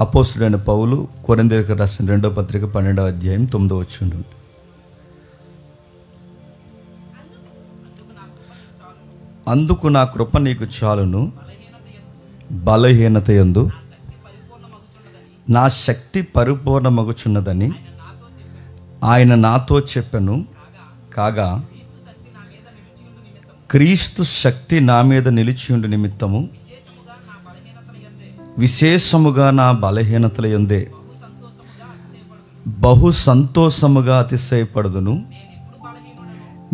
అపోస్తుడైన పౌలు కొరింథీయులకు రాసిన 2వ పత్రిక 12వ అధ్యాయం 9వ వచనం నుండి. అందుకు నా కృప నీకు చాలును, బలహీనత యందు నా శక్తి పరిపూర్ణమగుచున్నదని ఆయన నాతో చెప్పెను. కాగా క్రీస్తు శక్తి నా మీద నిలిచియుండు నిమిత్తము విశేషముగా నా బలహీనతల యందే బహు సంతోషముగా అతిశయపడుదును.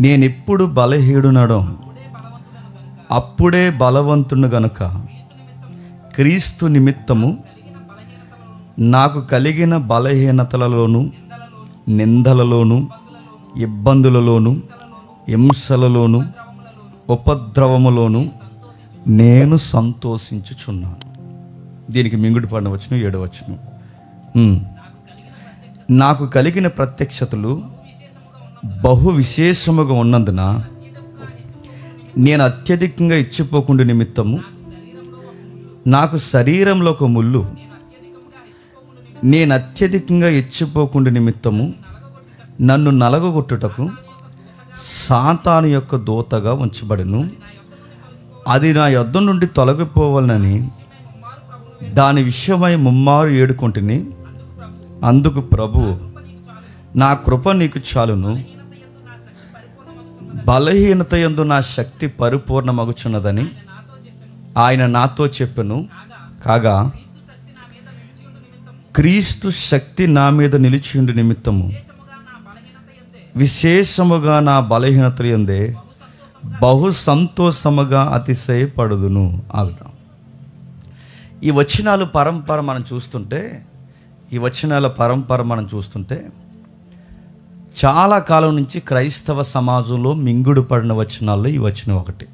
నేనెప్పుడు బలహీనుడనో అప్పుడే బలవంతుడు గనుక క్రీస్తు నిమిత్తము నాకు కలిగిన బలహీనతలలోను, నిందలలోను, ఇబ్బందులలోను, హింసలలోను, ఉపద్రవములోను నేను సంతోషించుచున్నాను. దీనికి మింగుడు పడిన వచనం 7వ వచనం. నాకు కలిగిన ప్రత్యక్షతలు బహు విశేషముగా ఉన్నందున నేను అత్యధికంగా ఇచ్చిపోకుండా నిమిత్తము నాకు శరీరంలో ఒక ముళ్ళు, నేను అత్యధికంగా ఇచ్చిపోకుండా నిమిత్తము నన్ను నలగొట్టుటకు సాతాను యొక్క దూతగా ఉంచబడెను. అది నా యొద్ద నుండి తొలగిపోవాలని దాని విషయమై ముమ్మారు ఏడుకొంటిని. అందుకు ప్రభువు, నా కృప నీకు చాలును, బలహీనత యందు నా శక్తి పరిపూర్ణమగుచున్నదని ఆయన నాతో చెప్పెను. కాగా క్రీస్తు శక్తి నా మీద నిలిచియుండు నిమిత్తము విశేషముగా నా బలహీనత యందే బహు సంతోషముగా అతిశయపడుదును. ఆగుతాం. ఈ వచనాల పరంపర మనం చూస్తుంటే చాలా కాలం నుంచి క్రైస్తవ సమాజంలో మింగుడు పడిన వచనాల్లో ఈ వచనం ఒకటి.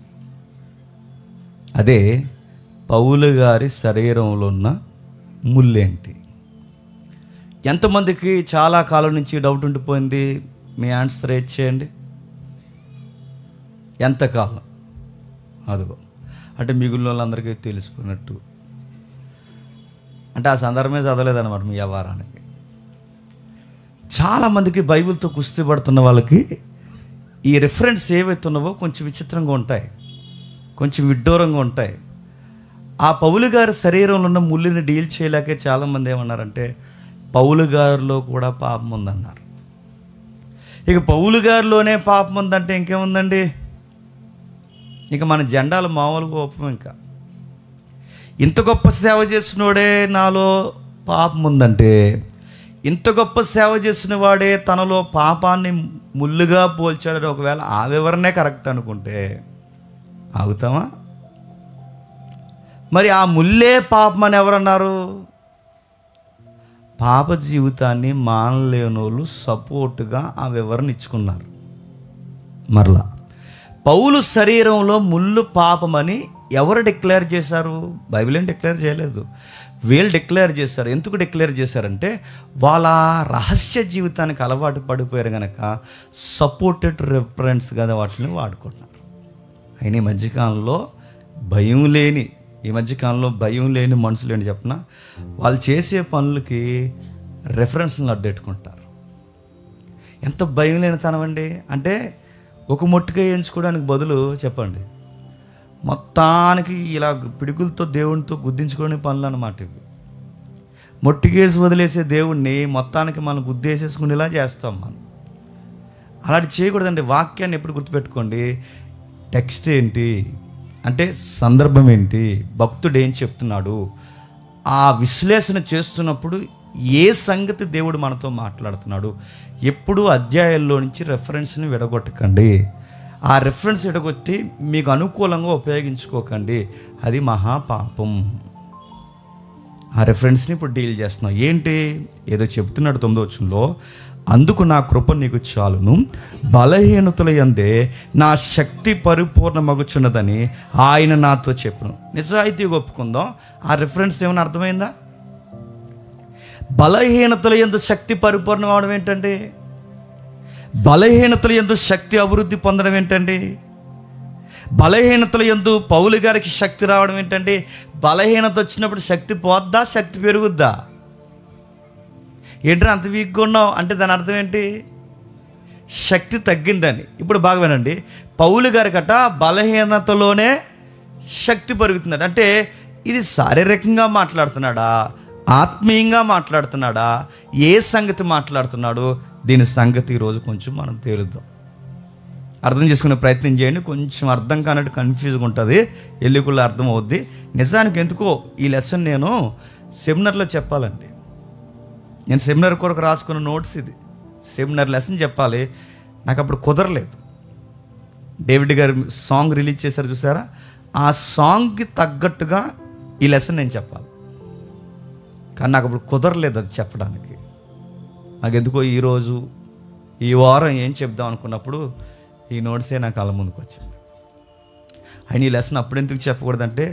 అదే పౌలు గారి శరీరంలో ఉన్న ముళ్ళేంటి? ఎంతమందికి చాలా కాలం నుంచి డౌట్ ఉండిపోయింది? మీ ఆన్సర్ చేయండి. ఎంతకాలం? అదిగో అంటే మిగిలిన వాళ్ళందరికీ తెలిసిపోయినట్టు. అంటే ఆ సందర్భమే చదవలేదన్నమాట మీ వ్యవహారానికి. చాలామందికి బైబిల్తో కుస్తీ పడుతున్న వాళ్ళకి ఈ రిఫరెన్స్ ఏవైతే ఉన్నావో కొంచెం విచిత్రంగా ఉంటాయి, కొంచెం విడ్డూరంగా ఉంటాయి. ఆ పౌలు గారి శరీరంలో ఉన్న ముళ్ళని డీల్ చేయలేకే చాలామంది ఏమన్నారంటే పౌలు గారిలో కూడా పాపం ఉందన్నారు. ఇక పౌలు గారిలోనే పాపం ఉందంటే ఇంకేముందండి? ఇక మన జెండాలు మామూలుగా ఒప్పం. ఇంకా ఇంత గొప్ప సేవ చేసినోడే నాలో పాపం ఉందంటే, ఇంత గొప్ప సేవ చేసిన వాడే తనలో పాపాన్ని ముళ్ళుగా పోల్చాడని ఒకవేళ ఆ వివరణే కరెక్ట్ అనుకుంటే ఆగుతామా? మరి ఆ ముళ్ళే పాపం అని ఎవరన్నారు? పాప జీవితాన్ని మానలేని వాళ్ళు సపోర్టుగా ఆ వివరణ ఇచ్చుకున్నారు. మరలా పౌలు శరీరంలో ముళ్ళు పాపమని ఎవరు డిక్లేర్ చేశారు? బైబిల్ ఏం డిక్లేర్ చేయలేదు, వీళ్ళు డిక్లేర్ చేశారు. ఎందుకు డిక్లేర్ చేశారంటే వాళ్ళ రహస్య జీవితానికి అలవాటు పడిపోయారు కనుక సపోర్టెడ్ రిఫరెన్స్ కదా వాటిని వాడుకుంటున్నారు. అయినా ఈ మధ్యకాలంలో భయం లేని మనుషులు ఏంటి చెప్పిన, వాళ్ళు చేసే పనులకి రెఫరెన్స్లను అడ్డెట్టుకుంటారు. ఎంత భయం లేని తనవండి అంటే ఒక మొట్టికాయ ఎంచుకోవడానికి బదులు చెప్పండి మొత్తానికి ఇలా పిడుగులతో దేవునితో గుద్దించుకునే పనులు అన్నమాట ఇవి. మొట్టికేసి వదిలేసే దేవుణ్ణి మొత్తానికి మనం గుద్దేసేసుకునేలా చేస్తాం మనం. అలాంటి చేయకూడదండి. వాక్యాన్ని ఎప్పుడు గుర్తుపెట్టుకోండి. టెక్స్ట్ ఏంటి అంటే సందర్భం ఏంటి, భక్తుడు ఏం చెప్తున్నాడు, ఆ విశ్లేషణ చేస్తున్నప్పుడు ఏ సంగతి దేవుడు మనతో మాట్లాడుతున్నాడు. ఎప్పుడూ అధ్యాయాల్లో నుంచి రెఫరెన్స్ని విడగొట్టకండి. ఆ రెఫరెన్స్ విడగొట్టి మీకు అనుకూలంగా ఉపయోగించుకోకండి, అది మహాపాపం. ఆ రెఫరెన్స్ని ఇప్పుడు డీల్ చేస్తున్నాం. ఏంటి ఏదో చెప్తున్నాడు 9వ వచనంలో, అందుకు నా కృప నీకు చాలును, బలహీనతల యందే నా శక్తి పరిపూర్ణమగుచున్నదని ఆయన నాతో చెప్పును. నిజాయితీగా ఒప్పుకుందాం, ఆ రిఫరెన్స్ ఏమైనా అర్థమైందా? బలహీనతల యందు శక్తి పరిపూర్ణం అవడం ఏంటండి? బలహీనతల యందు శక్తి అభివృద్ధి పొందడం ఏంటండి? బలహీనతల యందు పౌలు గారికి శక్తి రావడం ఏంటంటే, బలహీనత వచ్చినప్పుడు శక్తి పోద్దా, శక్తి పెరుగుద్దా? ఏంటంటే అంత వీక్గా ఉన్నావు అంటే దాని అర్థం ఏంటి? శక్తి తగ్గిందని. ఇప్పుడు బాగా వినండి, పౌలు గారికట బలహీనతలోనే శక్తి పెరుగుతుందట. అంటే ఇది శారీరకంగా మాట్లాడుతున్నాడా, ఆత్మీయంగా మాట్లాడుతున్నాడా, ఏ సంగతి మాట్లాడుతున్నాడు? దీని సంగతి ఈరోజు కొంచెం మనం తేలుద్దాం, అర్థం చేసుకునే ప్రయత్నం చేయండి. కొంచెం అర్థం కానట్టు కన్ఫ్యూజ్గా ఉంటుంది, ఎల్లుకుల్లో అర్థం అవుద్ది. నిజానికి ఎందుకో ఈ లెసన్ నేను సెమినార్లో చెప్పాలండి. నేను సెమినార్ కొరకు రాసుకున్న నోట్స్ ఇది. సెమినార్ లెసన్ చెప్పాలి, నాకు అప్పుడు కుదరలేదు. డేవిడ్ గారు సాంగ్ రిలీజ్ చేశారు చూసారా, ఆ సాంగ్కి తగ్గట్టుగా ఈ లెసన్ నేను చెప్పాలి. కానీ నాకు అప్పుడు కుదరలేదు అది చెప్పడానికి. నాకు ఎందుకో ఈరోజు ఈ వారం ఏం చెప్దాం అనుకున్నప్పుడు ఈ నోట్సే నా కళ్ళ ముందుకు వచ్చింది. ఆయన ఈ లెసన్ అప్పుడు ఎందుకు చెప్పకూడదంటే,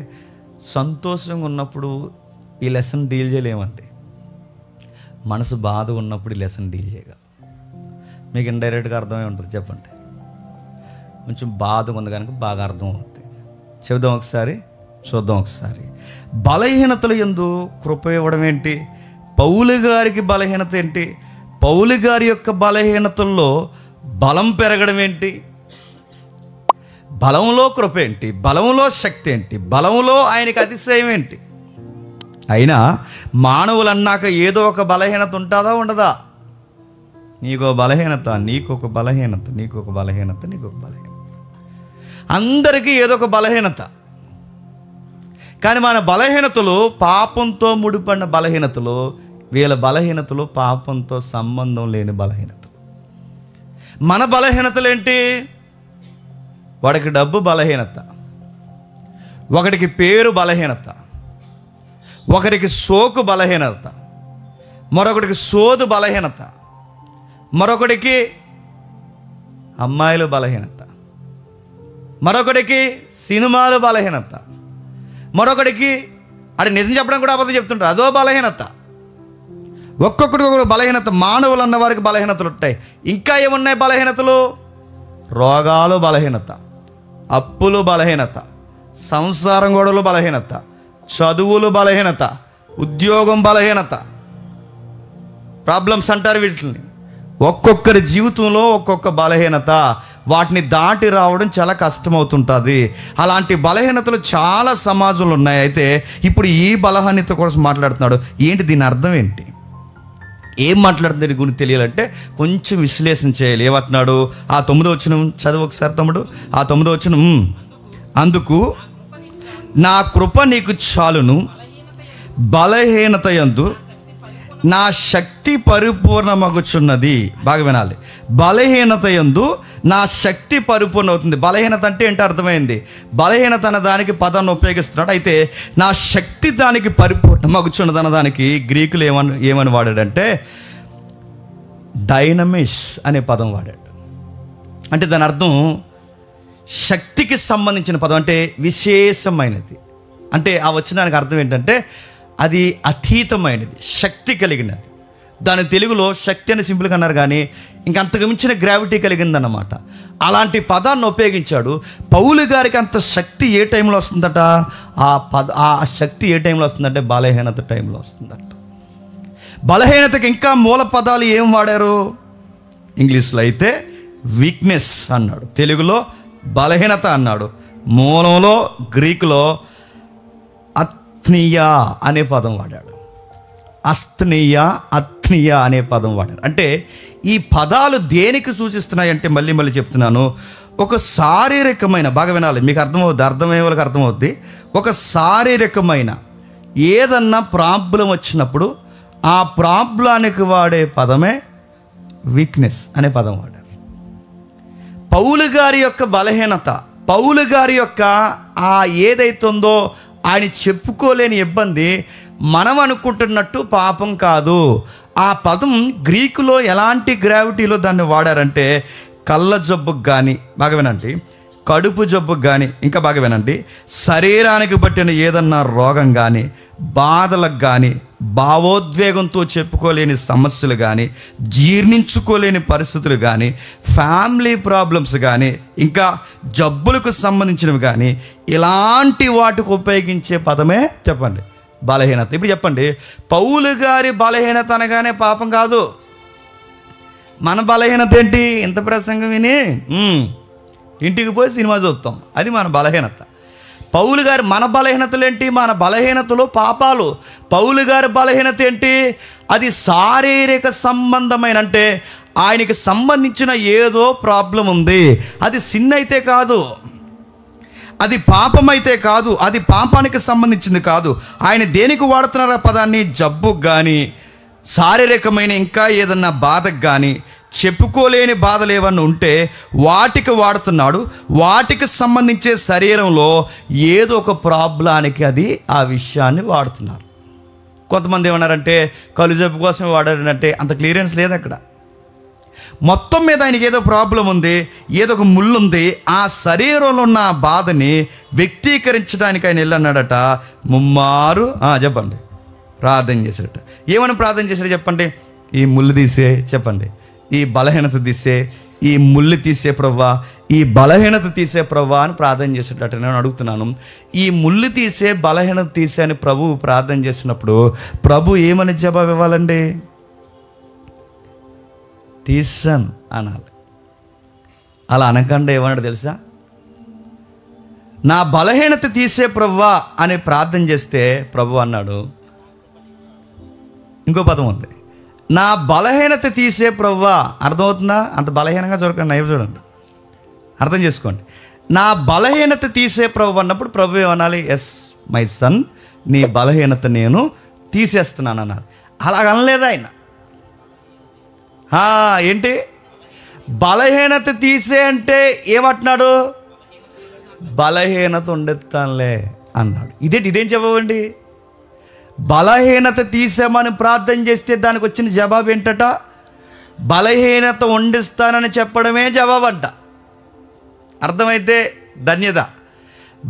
సంతోషంగా ఉన్నప్పుడు ఈ లెసన్ డీల్ చేయలేమండి, మనసు బాధ ఉన్నప్పుడు ఈ లెసన్ డీల్ చేయగలం. మీకు ఇండైరెక్ట్గా అర్థమై ఉంటుంది, చెప్పండి. కొంచెం బాధగా ఉంది కనుక బాగా అర్థం అవుతుంది. చెబుదాం ఒకసారి, చూద్దాం ఒకసారి. బలహీనతల యందు కృప ఇవ్వడం ఏంటి? పౌలు గారికి బలహీనత ఏంటి? పౌలు గారి యొక్క బలహీనతల్లో బలం పెరగడం ఏంటి? బలంలో కృప ఏంటి? బలంలో శక్తి ఏంటి? బలంలో ఆయనకి అతిశయం ఏంటి? అయినా మానవులు అన్నాక ఏదో ఒక బలహీనత ఉంటుందా, ఉండదా? నీకో బలహీనత, నీకొక బలహీనత, నీకొక బలహీనత, నీకొక బలహీనత, అందరికీ ఏదో ఒక బలహీనత. కానీ మన బలహీనతలు పాపంతో ముడిపడిన బలహీనతలు, వీళ్ళ బలహీనతలు పాపంతో సంబంధం లేని బలహీనతలు. మన బలహీనతలు ఏంటి? వాడికి డబ్బు బలహీనత, ఒకడికి పేరు బలహీనత, ఒకరికి సోకు బలహీనత, మరొకటికి సోదు బలహీనత, మరొకడికి అమ్మాయిలు బలహీనత, మరొకడికి సినిమాలు బలహీనత, మరొకడికి అది నిజం చెప్పడం కూడా అబద్ధం చెప్తుంటారు, అదో బలహీనత. ఒక్కొక్కడికి ఒక బలహీనత. మానవులు అన్న వారికి బలహీనతలు ఉంటాయి. ఇంకా ఏమున్నాయి బలహీనతలు? రోగాలు బలహీనత, అప్పులు బలహీనత, సంసారం గొడవలు బలహీనత, చదువులు బలహీనత, ఉద్యోగం బలహీనత, ప్రాబ్లమ్స్ అంటారు వీటిని. ఒక్కొక్కరి జీవితంలో ఒక్కొక్క బలహీనత, వాటిని దాటి రావడం చాలా కష్టమవుతుంటుంది. అలాంటి బలహీనతలు చాలా సమాజంలో ఉన్నాయి. అయితే ఇప్పుడు ఈ బలహీనత కోసం మాట్లాడుతున్నాడు. ఏంటి దీని అర్థం ఏంటి? ఏం మాట్లాడుతుంది దీని గురించి తెలియాలంటే కొంచెం విశ్లేషణ చేయాలి. ఏమంటున్నాడు? ఆ 9వ వచనం చదువు ఒకసారి తమ్ముడు. ఆ 9వ వచనం, అందుకు నా కృప నీకు చాలును, బలహీనత యందు నా శక్తి పరిపూర్ణమగుచున్నది. బాగా వినాలి. బలహీనత యందు నా శక్తి పరిపూర్ణ అవుతుంది. బలహీనత అంటే ఏంటో అర్థమైంది. బలహీనత అన్న దానికి పదాన్ని ఉపయోగిస్తున్నాడు. అయితే నా శక్తి దానికి పరిపూర్ణమగుచున్నది అన్న దానికి గ్రీకులు ఏమని వాడాడంటే డైనమిస్ అనే పదం వాడాడు. అంటే దాని అర్థం శక్తికి సంబంధించిన పదం, అంటే విశేషమైనది. అంటే ఆ వచ్చిన అర్థం ఏంటంటే అది అతీతమైనది, శక్తి కలిగినది. దాని తెలుగులో శక్తి అని సింపుల్గా అన్నారు, కానీ ఇంకంతకు మించిన గ్రావిటీ కలిగిందన్నమాట. అలాంటి పదాన్ని ఉపయోగించాడు. పౌలు గారికి అంత శక్తి ఏ టైంలో వస్తుందట? ఆ శక్తి ఏ టైంలో వస్తుందంటే బలహీనత టైంలో వస్తుందట. బలహీనతకి ఇంకా మూల పదాలు ఏం వాడారు? ఇంగ్లీష్లో అయితే వీక్నెస్ అన్నాడు, తెలుగులో బలహీనత అన్నాడు, మూలంలో గ్రీకులో అత్నియా అనే పదం వాడాడు. అస్త్నియా, అత్నియా అనే పదం వాడారు. అంటే ఈ పదాలు దేనికి సూచిస్తున్నాయంటే మళ్ళీ చెప్తున్నాను, ఒక శారీరకమైన, బాగా వినాలి, మీకు అర్థమవుద్ది, అర్థమయ్యే వాళ్ళకి అర్థమవుద్ది. ఒక శారీరకమైన ఏదన్నా ప్రాబ్లం వచ్చినప్పుడు ఆ ప్రాబ్లానికి వాడే పదమే వీక్నెస్ అనే పదం వాడారు. పౌలు గారి యొక్క బలహీనత, పౌలు గారి యొక్క ఆ ఏదైతుందో ఆయన చెప్పుకోలేని ఇబ్బంది మనం అనుకుంటున్నట్టు పాపం కాదు. ఆ పదం గ్రీకులో ఎలాంటి గ్రావిటీలో దాన్ని వాడారంటే కళ్ళ జబ్బుకు కానీ, బాగా వినండి, కడుపు జబ్బుకు కానీ, ఇంకా బాగా వినండి, శరీరానికి పట్టిన ఏదన్నా రోగం కానీ, బాధలకు కానీ, భావోద్వేగంతో చెప్పుకోలేని సమస్యలు కానీ, జీర్ణించుకోలేని పరిస్థితులు కానీ, ఫ్యామిలీ ప్రాబ్లమ్స్ కానీ, ఇంకా జబ్బులకు సంబంధించినవి కానీ, ఇలాంటి వాటికి ఉపయోగించే పదమే చెప్పండి బలహీనత. ఇప్పుడు చెప్పండి, పౌలు గారి బలహీనత అనగానే పాపం కాదు. మన బలహీనత ఏంటి? ఇంత ప్రసంగం విని ఇంటికి పోయి సినిమా చూస్తాం, అది మన బలహీనత. పౌలు గారు మన బలహీనతలు ఏంటి? మన బలహీనతలు పాపాలు. పౌలు గారి బలహీనత ఏంటి? అది శారీరక సంబంధమైన, అంటే ఆయనకి సంబంధించిన ఏదో ప్రాబ్లం ఉంది. అది సిన్ అయితే కాదు, అది పాపం అయితే కాదు, అది పాపానికి సంబంధించింది కాదు. ఆయన దేనికి వాడుతున్నారు ఆ పదాన్ని? జబ్బుకు కానీ, శారీరకమైన ఇంకా ఏదన్నా బాధకు కానీ, చెప్పుకోలేని బాధలు ఏమన్నా ఉంటే వాటికి వాడుతున్నాడు. వాటికి సంబంధించే శరీరంలో ఏదో ఒక ప్రాబ్లానికి అది ఆ విషయాన్ని వాడుతున్నారు. కొంతమంది ఏమన్నారంటే కళ్ళు జబ్బు కోసం వాడారంటే అంత క్లియరెన్స్ లేదు అక్కడ. మొత్తం మీద ఆయనకి ఏదో ప్రాబ్లం ఉంది, ఏదో ఒక ముళ్ళు ఉంది. ఆ శరీరంలో ఉన్న బాధని వ్యక్తీకరించడానికి ఆయన వెళ్ళన్నాడట. ముమ్మారు చెప్పండి ప్రార్థన చేశాడట. ఏమని ప్రార్థన చేశాడు చెప్పండి? ఈ ముళ్ళు తీసే, చెప్పండి, ఈ బలహీనత తీసే, ఈ ముళ్ళు తీసే ప్రవ్వా, ఈ బలహీనత తీసే ప్రవ్వా అని ప్రార్థన చేసేటట్టు నేను అడుగుతున్నాను. ఈ ముళ్ళు తీసే, బలహీనత తీసే అని ప్రభువు ప్రార్థన చేసినప్పుడు ప్రభు ఏమని జవాబు ఇవ్వాలండి? తీసాను అనాలి. అలా అనకుండా ఏమన్నాడు తెలుసా? నా బలహీనత తీసే ప్రవ్వా అని ప్రార్థన చేస్తే ప్రభు అన్నాడు, ఇంకో పదం ఉంది, నా బలహీనత తీసే ప్రవ్వా. అర్థమవుతుందా? అంత బలహీనంగా చూడకండి, నైవ్ చూడండి, అర్థం చేసుకోండి. నా బలహీనత తీసే ప్రభు అన్నప్పుడు ప్రభు ఏమనాలి? ఎస్ మై సన్, నీ బలహీనత నేను తీసేస్తున్నాను అన్నారు. అలాగ అనలేదు ఆయన. ఏంటి బలహీనత తీసే అంటే ఏమంటున్నాడు? బలహీనత ఉండెత్తానులే అన్నాడు. ఇదేం జవాబండి? బలహీనత తీసామని ప్రార్థన చేస్తే దానికి వచ్చిన జవాబు ఏంటట? బలహీనత వండిస్తానని చెప్పడమే జవాబంట. అర్థమైతే ధన్యత.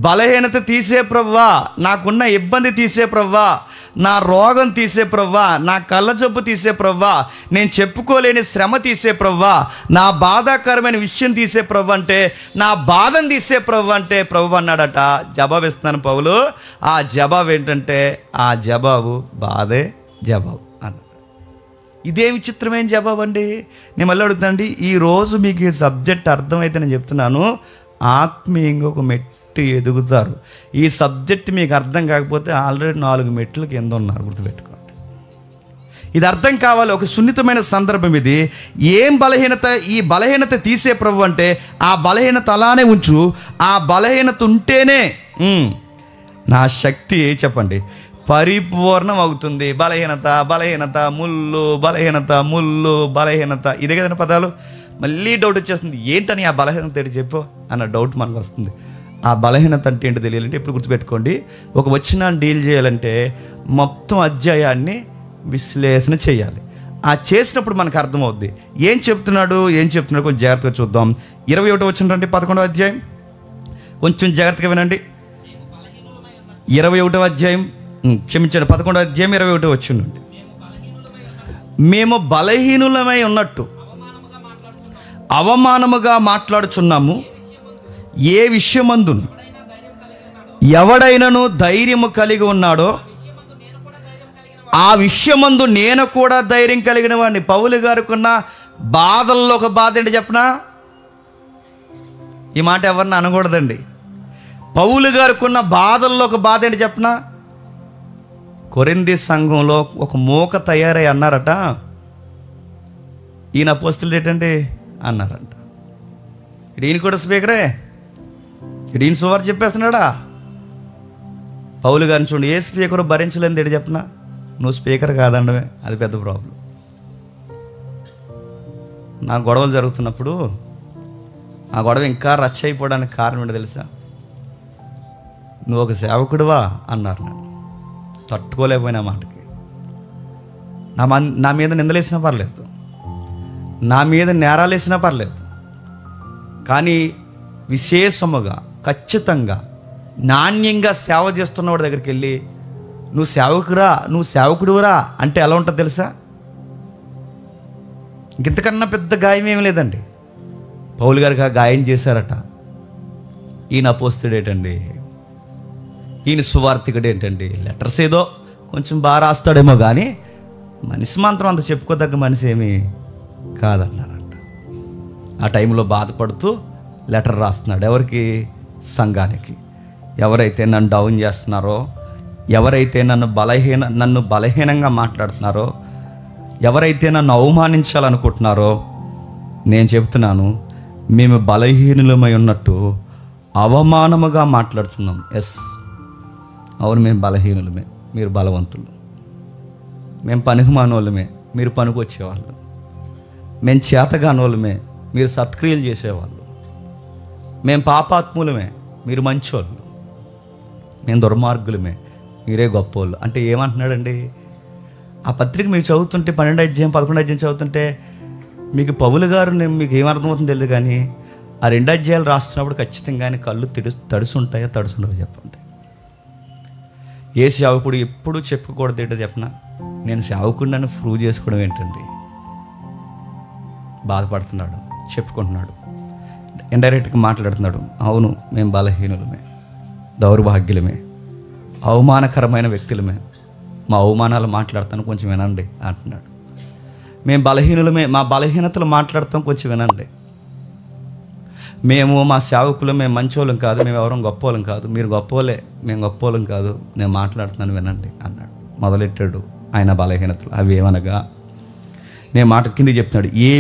బలహీనత తీసే ప్రవ్వా, నాకున్న ఇబ్బంది తీసే ప్రవ్వా, నా రోగం తీసే ప్రవ్వా, నా కళ్ళ జబ్బు తీసే ప్రవ్వా, నేను చెప్పుకోలేని శ్రమ తీసే ప్రవ్వా, నా బాధాకరమైన విషయం తీసే ప్రభు అంటే, నా బాధను తీసే ప్రభు అంటే ప్రభు అన్నాడట. జవాబు ఇస్తున్నాను పౌలు. ఆ జవాబు ఏంటంటే, ఆ జవాబు బాధే జవాబు అన్నాడు. ఇదే విచిత్రమైన జవాబు అండి. నేను మళ్ళీ అడుగుతానండి, ఈరోజు మీకు ఈ సబ్జెక్ట్ అర్థమైతే నేను చెప్తున్నాను, ఆత్మీయంగా ఒక మెట్టు ఎదుగుతారు. ఈ సబ్జెక్ట్ మీకు అర్థం కాకపోతే ఆల్రెడీ 4 మెట్లు కింద ఉన్నారు, గుర్తుపెట్టుకోండి. ఇది అర్థం కావాలి. ఒక సున్నితమైన సందర్భం ఇది. ఏం బలహీనత? ఈ బలహీనత తీసే ప్రభు అంటే ఆ బలహీనత అలానే ఉంచు. ఆ బలహీనత ఉంటేనే నా శక్తి, చెప్పండి, పరిపూర్ణం అవుతుంది. బలహీనత, బలహీనత, ముళ్ళు, బలహీనత, ముళ్ళు, బలహీనత, ఇదే కదండి పదాలు. మళ్ళీ డౌట్ వచ్చేస్తుంది, ఏంటని ఆ బలహీనత ఏంటి చెప్పు అన్న డౌట్ మనకు వస్తుంది. ఆ బలహీనత అంటే ఏంటో తెలియాలంటే ఇప్పుడు గుర్తుపెట్టుకోండి, ఒక వచనాన్ని డీల్ చేయాలంటే మొత్తం అధ్యాయాన్ని విశ్లేషణ చేయాలి. ఆ చేసినప్పుడు మనకు అర్థమవుద్ది ఏం చెప్తున్నాడు కొంచెం జాగ్రత్తగా చూద్దాం. 21వ వచనం రండి, 11వ అధ్యాయం, కొంచెం జాగ్రత్తగా వినండి. 21వ అధ్యాయం, క్షమించండి, 11వ అధ్యాయం 21వ వచనం నుండి. మేము బలహీనులమై ఉన్నట్టు అవమానముగా మాట్లాడుచున్నాము. ఏ విషయమందును ఎవడైనను ధైర్యము కలిగి ఉన్నాడో ఆ విషయమందు నేను కూడా ధైర్యం కలిగిన వాడిని. పౌలు గారికి ఉన్న బాధల్లో ఒక బాధ ఏంటి చెప్పనా? ఈ మాట ఎవరిని అనకూడదండి. పౌలు గారికి ఉన్న బాధల్లో ఒక బాధ ఏంటి చెప్పనా? కొరింథీ సంఘంలో ఒక మూక తయారై అన్నారట, ఈయన అపోస్తలుడు ఏంటండి అన్నారంట. ఈయన కూడా స్పీకరే, ఈయన సువార్త చెప్పేస్తున్నాడా? పౌలు గారిని చూడండి, ఏ స్పీకర్ భరించలేని ఏంటి చెప్పనా? నువ్వు స్పీకర్ కాదండమే, అది పెద్ద ప్రాబ్లం. నా గొడవలు జరుగుతున్నప్పుడు ఆ గొడవ ఇంకా రచ్చ అయిపోవడానికి కారణం ఏంటో తెలుసా? నువ్వు ఒక సేవకుడివా అన్నారు. నన్ను తట్టుకోలేకపోయినా మాటకి. నా మీద నిందలేసినా పర్లేదు, నా మీద నేరాలు వేసినా పర్లేదు, కానీ విశేషముగా ఖచ్చితంగా నాణ్యంగా సేవ చేస్తున్నవాడి దగ్గరికి వెళ్ళి నువ్వు సేవకురా, నువ్వు సేవకుడురా అంటే ఎలా ఉంటుంది తెలుసా? ఇంతకన్నా పెద్ద గాయం ఏమి లేదండి. పౌలు గారికి ఆ గాయం చేశారట. ఈయన అపోస్తలుడేటండి, ఈయన సువార్థికుడు ఏంటండి, లెటర్స్ ఏదో కొంచెం బాగా రాస్తాడేమో కానీ మనిషి మాత్రం అంత చెప్పుకోదగ్గ మనిషి ఏమీ కాదన్నారంట. ఆ టైంలో బాధపడుతూ లెటర్ రాస్తున్నాడు. ఎవరికి? సంఘానికి. ఎవరైతే నన్ను డౌన్ చేస్తున్నారో, ఎవరైతే నన్ను బలహీనంగా మాట్లాడుతున్నారో, ఎవరైతే నన్ను అవమానించాలనుకుంటున్నారో, నేను చెప్తున్నాను, మేము బలహీనులమై ఉన్నట్టు అవమానముగా మాట్లాడుతున్నాం. ఎస్, అవును, మేము బలహీనులమే, మీరు బలవంతులు. మేము పనికిమానోళ్ళమే, మీరు పనికొచ్చేవాళ్ళు. మేము చేతగానోళ్ళమే, మీరు సత్క్రియలు చేసేవాళ్ళు. మేము పాపాత్ములమే, మీరు మంచోళ్ళు. మేము దుర్మార్గులమే, మీరే గొప్పోళ్ళు. అంటే ఏమంటున్నాడండి? ఆ పత్రిక మీకు చదువుతుంటే 12వ అధ్యాయం 11వ అధ్యాయం చదువుతుంటే మీకు పౌలు గారు మీకు ఏమర్థమవుతుందో తెలియదు, కానీ ఆ 2 అధ్యాయాలు రాస్తున్నప్పుడు ఖచ్చితంగా ఆయన కళ్ళు తడుసుంటాయో తడుసుండవో చెప్పండి. ఏ సేవకుడు ఎప్పుడూ చెప్పుకోకూడదు ఏంటో చెప్పనా? నేను సేవకుడిని నన్ను ప్రూవ్ చేసుకోవడం ఏంటండి? బాధపడుతున్నాడు, చెప్పుకుంటున్నాడు, ఇండైరెక్ట్గా మాట్లాడుతున్నాడు. అవును, మేము బలహీనులమే, దౌర్భాగ్యులమే, అవమానకరమైన వ్యక్తులమే, మా అవమానాలు మాట్లాడతాను, కొంచెం వినండి అంటున్నాడు. మేము బలహీనులమే, మా బలహీనతలు మాట్లాడతాం, కొంచెం వినండి. మేము మా సేవకులు, మేము మంచోళ్ళం కాదు, మేము ఎవరం గొప్పోళ్ళం కాదు, మీరు గొప్పోలే, మేము గొప్పోళ్ళం కాదు, నేను మాట్లాడుతున్నాను వినండి అన్నాడు. మొదలెట్టాడు ఆయన బలహీనతలు. అవి ఏమనగా, నేను మాట కింద చెప్తున్నాడు, ఏ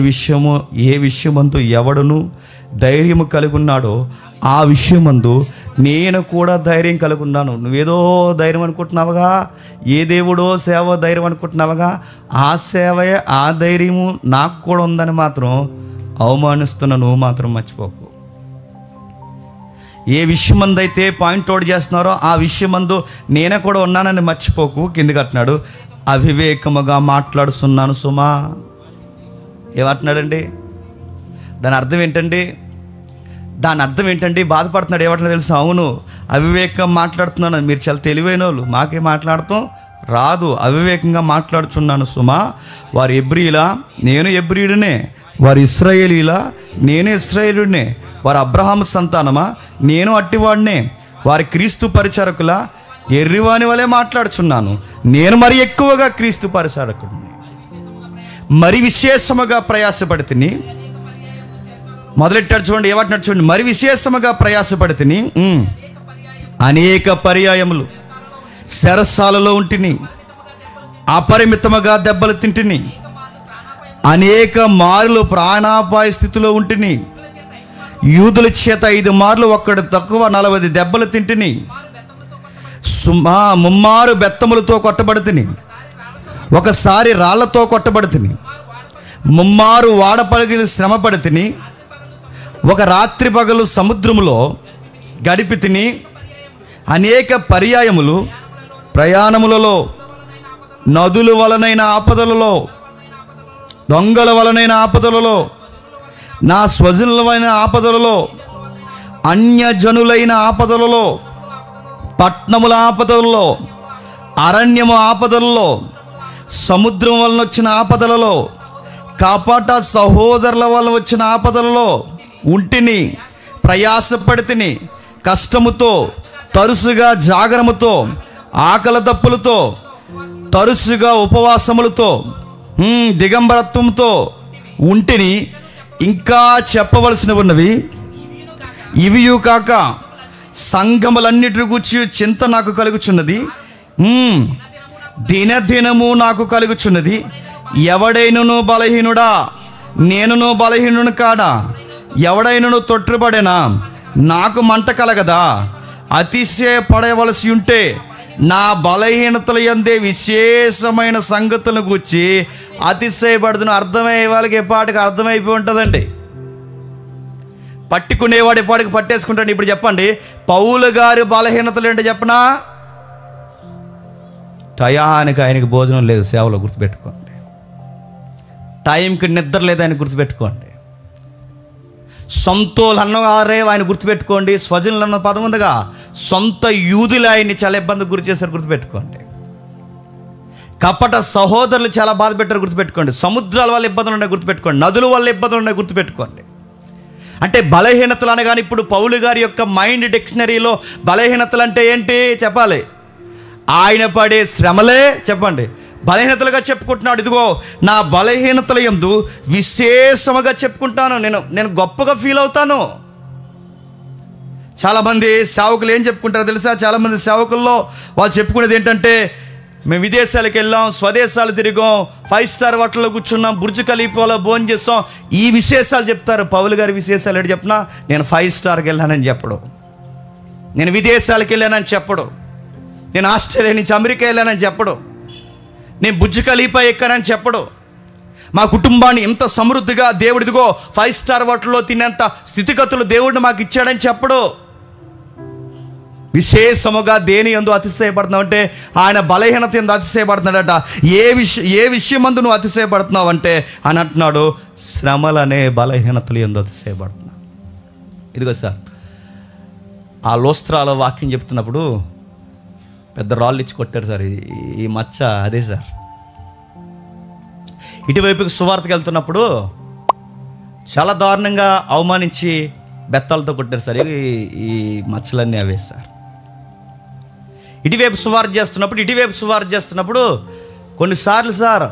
విషయమందు ఎవడును ధైర్యము కలిగి ఉన్నాడో ఆ విషయమందు నేను కూడా ధైర్యం కలిగి ఉన్నాను. నువ్వేదో ధైర్యం అనుకుంటున్నావుగా, ఏ దేవుడో సేవ ధైర్యం అనుకుంటున్నావుగా, ఆ సేవయే, ఆ ధైర్యము నాకు కూడా ఉందని మాత్రం అవమానిస్తున్న నువ్వు మాత్రం మర్చిపోకు. ఏ విషయమందు అయితే పాయింట్ అవుట్ చేస్తున్నారో ఆ విషయమందు నేనే కూడా ఉన్నానని మర్చిపోకు. కిందికి అంటున్నాడు, అవివేకముగా మాట్లాడుతున్నాను సుమా. ఏమంటున్నాడండి? దాని అర్థం ఏంటండి? బాధపడుతున్నాడు. ఏమంటున్నా తెలుసా? అవును, అవివేకం మాట్లాడుతున్నాను. మీరు చాలా తెలివైన వాళ్ళు, మాకే మాట్లాడతాం రాదు, అవివేకంగా మాట్లాడుచున్నాను సుమా. వారు ఎబ్రీలా, నేను ఎబ్రీయుడినే. వారు ఇశ్రాయేలీలా, నేను ఇశ్రాయేలుడినే. వారు అబ్రహాము సంతానమా, నేను అట్టివాడినే. వారి క్రీస్తు పరిచారకుల, ఎర్రివాని వలె మాట్లాడుచున్నాను. నేను మరి ఎక్కువగా క్రీస్తు పరిచారకుడిని, మరి విశేషముగా ప్రయాసపడితిని. మొదలెట్టాడు చూడండి, ఏమంటున్నాడు చూడండి, మరి విశేషముగా ప్రయాసపడితిని, అనేక పర్యాయములు శరసాలలో ఉంటిని, అపరిమితముగా దెబ్బలు తింటిని, అనేక మార్లు ప్రాణాపాయ స్థితిలో ఉంటిని, యూదుల చేత 5 మార్లు ఒక్కడు తక్కువ 40 దెబ్బలు తింటిని, ముమ్మారు బెత్తములతో కొట్టబడితిని, ఒకసారి రాళ్లతో కొట్టబడితిని, ముమ్మారు వాడపలిగిలి శ్రమ పడితిని, ఒక రాత్రి పగలు సముద్రములో గడిపి తిని, అనేక పర్యాయములు ప్రయాణములలో, నదుల వలనైన ఆపదలలో, దొంగల వలనైన ఆపదలలో, నా స్వజనులైన ఆపదలలో, అన్యజనులైన ఆపదలలో, పట్నముల ఆపదలలో, అరణ్యము ఆపదలలో, సముద్రం వలన వచ్చిన ఆపదలలో, కాపాట సహోదరుల వలన వచ్చిన ఆపదలలో ఉంటిని, ప్రయాసపడితిని, కష్టముతో, తరచుగా జాగరముతో, ఆకలి దప్పులతో, తరచుగా ఉపవాసములతో, దిగంబరత్వంతో ఉంటిని. ఇంకా చెప్పవలసినవి ఉన్నవి. ఇవియు కాక సంఘములన్నిటి గూర్చి చింత నాకు కలుగుచున్నది, దినదినము నాకు కలుగుచున్నది. ఎవడైనను బలహీనుడా, నేనును బలహీనుడు కాడా? ఎవడైనను తొట్టుబడేనా, నాకు మంట కలగదా? అతిశయపడవలసి ఉంటే నా బలహీనతల యందే విశేషమైన సంగతులను గూర్చి అతిశయపడుతున్న. అర్థమయ్యే వాళ్ళకి ఎప్పటికి అర్థమైపోయి ఉంటుందండి. పట్టుకునేవాడు ఎప్పటికి పట్టేసుకుంటాడు. ఇప్పుడు చెప్పండి, పౌలు గారి బలహీనతలు ఏంటో చెప్పనా? టయానికి ఆయనకి భోజనం లేదు, సేవలో గుర్తుపెట్టుకోండి. టైంకి నిద్ర లేదు, ఆయన గుర్తుపెట్టుకోండి. సొంతోళ్ళు అన్నగారే ఆయన గుర్తుపెట్టుకోండి. స్వజనులు అన్న పదం ఉందిగా, సొంత యూదులు ఆయన్ని చాలా ఇబ్బందికి గురి చేశారు, గుర్తుపెట్టుకోండి. కపట సహోదరులు చాలా బాధ పెట్టారు, గుర్తుపెట్టుకోండి. సముద్రాల వల్ల ఇబ్బందులు ఉన్నాయి, గుర్తుపెట్టుకోండి. నదుల వల్ల ఇబ్బందులు ఉన్నాయి, గుర్తుపెట్టుకోండి. అంటే బలహీనతలు అనగానే ఇప్పుడు పౌలు గారి యొక్క మైండ్ డిక్షనరీలో బలహీనతలు అంటే ఏంటి చెప్పాలి. ఆయన పడే శ్రమలే చెప్పండి బలహీనతలుగా చెప్పుకుంటున్నాడు. ఇదిగో నా బలహీనతల యందు విశేషముగా చెప్పుకుంటాను, నేను గొప్పగా ఫీల్ అవుతాను. చాలామంది సేవకులు ఏం చెప్పుకుంటారో తెలుసా? చాలామంది సేవకుల్లో వాళ్ళు చెప్పుకునేది ఏంటంటే, మేము విదేశాలకు వెళ్ళాం, స్వదేశాలు తిరిగాం, 5 స్టార్ హోటల్లో కూర్చున్నాం, బుర్జ్ ఖలీఫాలో భోజనం చేస్తాం, ఈ విశేషాలు చెప్తారు. పౌలు గారి విశేషాలు ఏంటి చెప్పినా, నేను 5 స్టార్కి వెళ్ళానని చెప్పడు, నేను విదేశాలకు వెళ్ళానని చెప్పడు, నేను ఆస్ట్రేలియా నుంచి అమెరికా వెళ్ళానని చెప్పడు, నేను బుర్జ్ ఖలీఫా ఎక్కానని చెప్పడు. మా కుటుంబాన్ని ఎంత సమృద్ధిగా దేవుడిదిగో 5 స్టార్ హోటల్లో తినేంత స్థితిగతులు దేవుడిని మాకు ఇచ్చాడని చెప్పడు. విశేషముగా దేని యందు అతిశయపడుతున్నావు అంటే ఆయన బలహీనత యందు అతిశయపడుతున్నాడట. ఏ విషయం మందు నువ్వు అతిశయపడుతున్నావు అంటే అని అంటున్నాడు, శ్రమలనే బలహీనతలు యందు అతిశయపడుతున్నా. ఇదిగో సార్, ఆ లోస్త్రాలో వాక్యం చెప్తున్నప్పుడు పెద్ద రాళ్ళు ఇచ్చి కొట్టారు సార్. ఈ మచ్చ అదే సార్. ఇటువైపుకి సువార్తకి వెళ్తున్నప్పుడు చాలా దారుణంగా అవమానించి బెత్తాలతో కొట్టారు సార్. ఈ మచ్చలన్నీ అవే సార్. ఇటువైపు సువార్త చేస్తున్నప్పుడు కొన్నిసార్లు సార్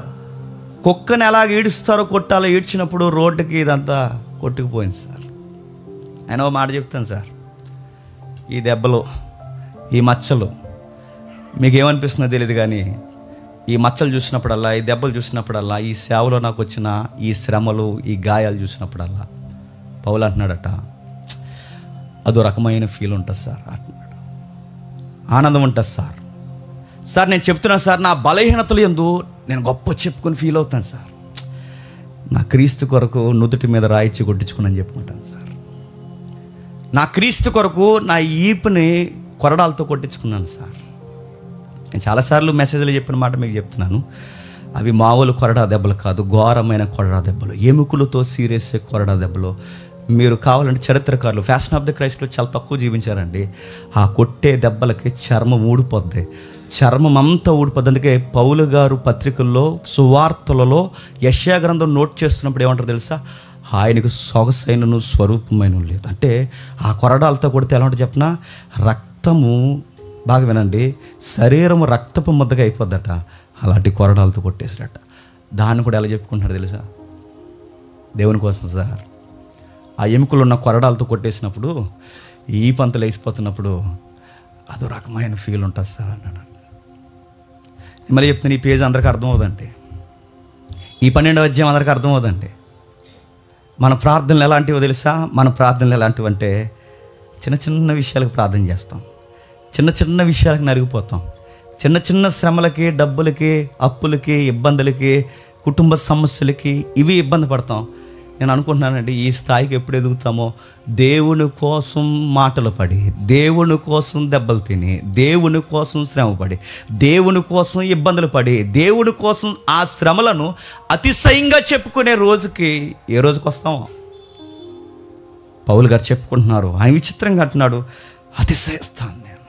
కుక్కని ఎలాగ ఈడుస్తారో కొట్టాలో ఈడ్చినప్పుడు రోడ్డుకి ఇదంతా కొట్టుకుపోయింది సార్. ఆయన ఒక మాట చెప్తాను సార్, ఈ దెబ్బలు, ఈ మచ్చలు మీకు ఏమనిపిస్తుందో తెలియదు కానీ ఈ మచ్చలు చూసినప్పుడల్లా, ఈ దెబ్బలు చూసినప్పుడల్లా, ఈ సేవలో నాకు వచ్చిన ఈ శ్రమలు, ఈ గాయాలు చూసినప్పుడల్లా పౌలు అంటున్నాడట, అదో రకమైన ఫీల్ ఉంటుంది సార్ అంటున్నాడు. ఆనందం ఉంటుంది సార్. నేను చెప్తున్నాను సార్, నా బలహీనతలు యందు నేను గొప్ప చెప్పుకొని ఫీల్ అవుతాను సార్. నా క్రీస్తు కొరకు నుదుటి మీద రాయిచ్చి కొట్టించుకుని చెప్పుకుంటాను సార్. నా క్రీస్తు కొరకు నా ఈపుని కొరడాలతో కొట్టించుకున్నాను సార్. నేను చాలాసార్లు మెసేజ్లో చెప్పిన మాట మీకు చెప్తున్నాను. అవి మామూలు కొరడా దెబ్బలు కాదు, ఘోరమైన కొరడా దెబ్బలు, ఎముకలతో సీరియస్ కొరడా దెబ్బలు. మీరు కావాలంటే చరిత్రకారులు ఫ్యాషన్ ఆఫ్ ద క్రైస్ట్లో చాలా తక్కువ జీవించారండి. ఆ కొట్టే దెబ్బలకి చర్మం ఊడిపోద్ది, చర్మం అంతా ఊడిపోద్ది. అందుకే పౌలు గారు పత్రికల్లో, సువార్తలలో యెషయా గ్రంథం నోట్ చేస్తున్నప్పుడు ఏమంటారు తెలుసా? ఆయనకు సొగసైనను స్వరూపమైన లేదు. అంటే ఆ కొరడాలతో కొడితే ఎలా ఉంటుంది చెప్పినా, రక్తము, బాగా వినండి, శరీరము రక్తపు ముద్దగా అయిపోద్దట. అలాంటి కొరడాలతో కొట్టేసారట. దాన్ని కూడా ఎలా చెప్పుకుంటున్నారు తెలుసా? దేవుని కోసం సార్. ఆ ఎముకలు ఉన్న కొరడాలతో కొట్టేసినప్పుడు, ఈ పంతలు వేసిపోతున్నప్పుడు అదో రకమైన ఫీల్ ఉంటుంది సార్ అన్నాడు. మళ్ళీ చెప్తున్నా, ఈ పేజ్ అందరికీ అర్థమవుదండి, ఈ 12వ అధ్యాయం అందరికీ అర్థమవుదండి. మన ప్రార్థనలు ఎలాంటివో తెలుసా? మన ప్రార్థనలు ఎలాంటివంటే చిన్న చిన్న విషయాలకు ప్రార్థన చేస్తాం, చిన్న చిన్న విషయాలకు నలిగిపోతాం, చిన్న చిన్న శ్రమలకి, డబ్బులకి, అప్పులకి, ఇబ్బందులకి, కుటుంబ సమస్యలకి ఇవి ఇబ్బంది పడతాం. నేను అనుకుంటున్నానండి, ఈ స్థాయికి ఎప్పుడు ఎదుగుతామో, దేవుని కోసం మాటలు పడి, దేవుని కోసం దెబ్బలు తిని, దేవుని కోసం శ్రమపడి, దేవుని కోసం ఇబ్బందులు పడి, దేవుని కోసం ఆ శ్రమలను అతిశయంగా చెప్పుకునే రోజుకి ఏ రోజుకి వస్తామో పౌలు గారు చెప్పుకుంటున్నారు. ఆయన విచిత్రంగా అంటున్నాడు, అతిశయిస్తాను నేను.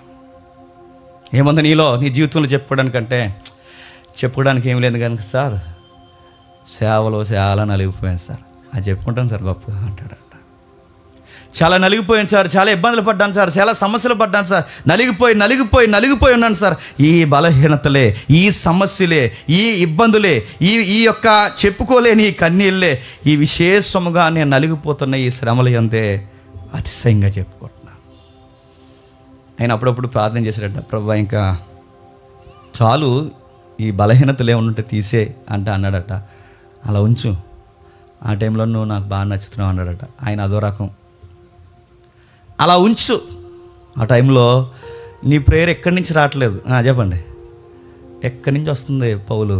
ఏముంది నీలో, నీ జీవితంలో చెప్పుకోవడానికంటే? చెప్పుకోవడానికి ఏం లేదు కనుక సార్, సేవలో చాలా నలిగిపోయాను సార్, అది చెప్పుకుంటాను సార్ గొప్పగా అంటాడట. చాలా నలిగిపోయాను సార్, చాలా ఇబ్బందులు పడ్డాను సార్, చాలా సమస్యలు పడ్డాను సార్, నలిగిపోయి ఉన్నాను సార్. ఈ బలహీనతలే, ఈ సమస్యలే, ఈ ఇబ్బందులే, ఈ యొక్క చెప్పుకోలేని ఈ కన్నీళ్ళే, ఈ విశేషముగా నేను నలిగిపోతున్న ఈ శ్రమల యందే అతిశయంగా చెప్పుకుంటున్నాను. ఆయన అప్పుడప్పుడు ప్రార్థన చేశాడట, ప్రభువా ఇంకా చాలు, ఈ బలహీనతలు ఏమన్నుంటే తీసే అంటే అన్నాడట. అలా ఉంచు, ఆ టైంలో నువ్వు నాకు బాగా నచ్చుతున్నావు అన్నాడట. ఆయన అదో రకం. అలా ఉంచు, ఆ టైంలో నీ ప్రేయర్ ఎక్కడి నుంచి రావట్లేదు, చెప్పండి, ఎక్కడి నుంచి వస్తుంది పౌలు?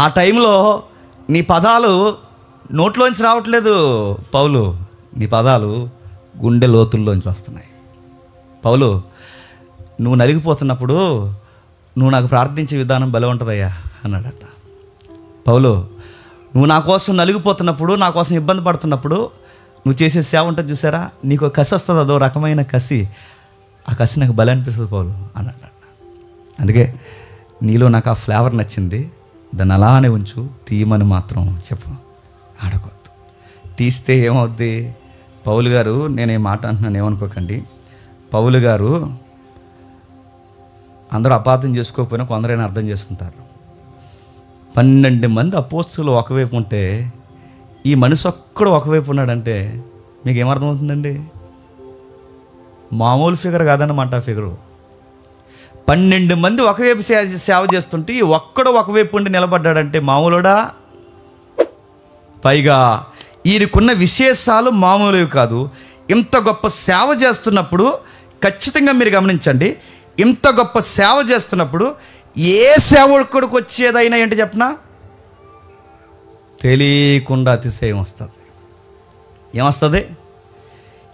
ఆ టైంలో నీ పదాలు నోట్లోంచి రావట్లేదు పౌలు, నీ పదాలు గుండె లోతుల్లోంచి వస్తున్నాయి. పౌలు, నువ్వు నలిగిపోతున్నప్పుడు నువ్వు నాకు ప్రార్థించే విధానం భలే ఉంటుందయ్యా అన్నాడట. పౌలు, నువ్వు నా కోసం నలిగిపోతున్నప్పుడు, నా కోసం ఇబ్బంది పడుతున్నప్పుడు నువ్వు చేసే సేవ ఉంటుంది చూసారా, నీకు కసి వస్తుంది, అదో రకమైన కసి. ఆ కసి నాకు భలే అనిపిస్తుంది పౌలు అన్నాడట. అందుకే నీలో నాకు ఆ ఫ్లేవర్ నచ్చింది, దాన్ని అలానే ఉంచు, తీయమని మాత్రం చెప్పు, అడగొద్దు. తీస్తే ఏమవుద్ది? పౌలు గారు, నేను ఈ మాట అంటున్నాను ఏమనుకోకండి, పౌలు గారు అందరూ అపార్థం చేసుకోకపోయినా కొందరైనా అర్థం చేసుకుంటారు. 12 మంది అపోస్తులు ఒకవైపు ఉంటే ఈ మనిషి ఒక్కడు ఒకవైపు ఉన్నాడంటే మీకు ఏమర్థమవుతుందండి? మామూలు ఫిగర్ కాదన్నమాట ఆ ఫిగరు. 12 మంది ఒకవైపు సేవ చేస్తుంటే ఈ ఒక్కడు ఒకవైపు ఉండి నిలబడ్డాడంటే మామూలుడా? పైగా ఈయనకున్న విశేషాలు మామూలువి కాదు. ఇంత గొప్ప సేవ చేస్తున్నప్పుడు ఖచ్చితంగా మీరు గమనించండి, ఇంత గొప్ప సేవ చేస్తున్నప్పుడు ఏ సేవకుడికి వచ్చేదైనా ఏంటి చెప్పనా? తెలియకుండా అతిశయం వస్తుంది. ఏమొస్తుంది?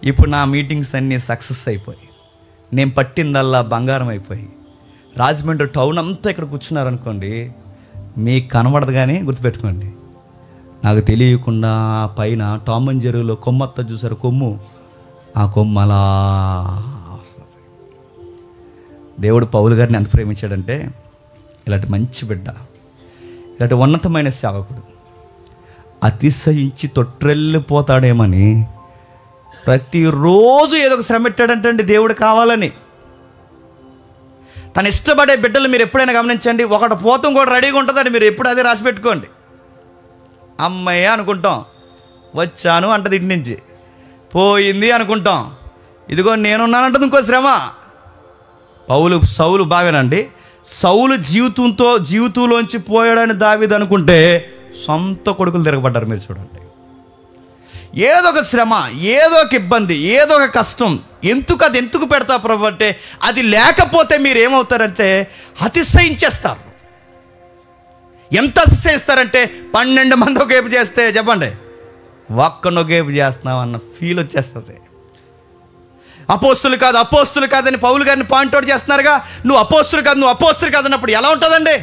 ఇప్పుడు నా మీటింగ్స్ అన్నీ సక్సెస్ అయిపోయి, నేను పట్టిందల్లా బంగారం అయిపోయి, రాజమండ్రి టౌన్ అంతా ఇక్కడ కూర్చున్నారనుకోండి, మీకు కనబడదు కానీ గుర్తుపెట్టుకోండి, నాకు తెలియకుండా పైన టామ్ అండ్ జెర్రీలో కొమ్మత్త చూసారు, కొమ్ము, ఆ కొమ్ము అలా వస్తుంది. దేవుడు పౌలు గారిని ఎంత ప్రేమించాడంటే, ఇలాంటి మంచి బిడ్డ, ఇలాంటి ఉన్నతమైన సేవకుడు అతిశయించి తొట్రెళ్ళిపోతాడేమని ప్రతిరోజు ఏదో ఒక శ్రమ పెట్టాడంటండి దేవుడు కావాలని. తను ఇష్టపడే బిడ్డలు మీరు ఎప్పుడైనా గమనించండి, ఒకటి పోతం కూడా రెడీగా ఉంటుందండి. మీరు ఎప్పుడు అదే రాసి పెట్టుకోండి. అమ్మయ్య అనుకుంటాం, వచ్చాను అంటది ఇంటి నుంచి, పోయింది అనుకుంటాం, ఇదిగో నేనున్నానంటది ఇంకో శ్రమ. సౌలు బాగానండి, సౌలు జీవితంలోంచి పోయాడని దావీదు అనుకుంటే సొంత కొడుకులు తిరగబడ్డారు. మీరు చూడండి, ఏదో ఒక శ్రమ, ఏదో ఒక ఇబ్బంది, ఏదో ఒక కష్టం. ఎందుకు పెడతా ప్రభు అంటే, అది లేకపోతే మీరు ఏమవుతారంటే అతిశయించేస్తారు. ఎంత అతిశయిస్తారంటే 12 మంది ఒకేపు చేస్తే చెప్పండి, ఒక్కనొకేపు చేస్తున్నాం అన్న ఫీల్ వచ్చేస్తుంది. అపోస్తులు కాదని పౌలు గారిని పాయింట్ అవుట్ చేస్తున్నారుగా, నువ్వు అపోస్తులు కాదన్నప్పుడు ఎలా ఉంటుందండి?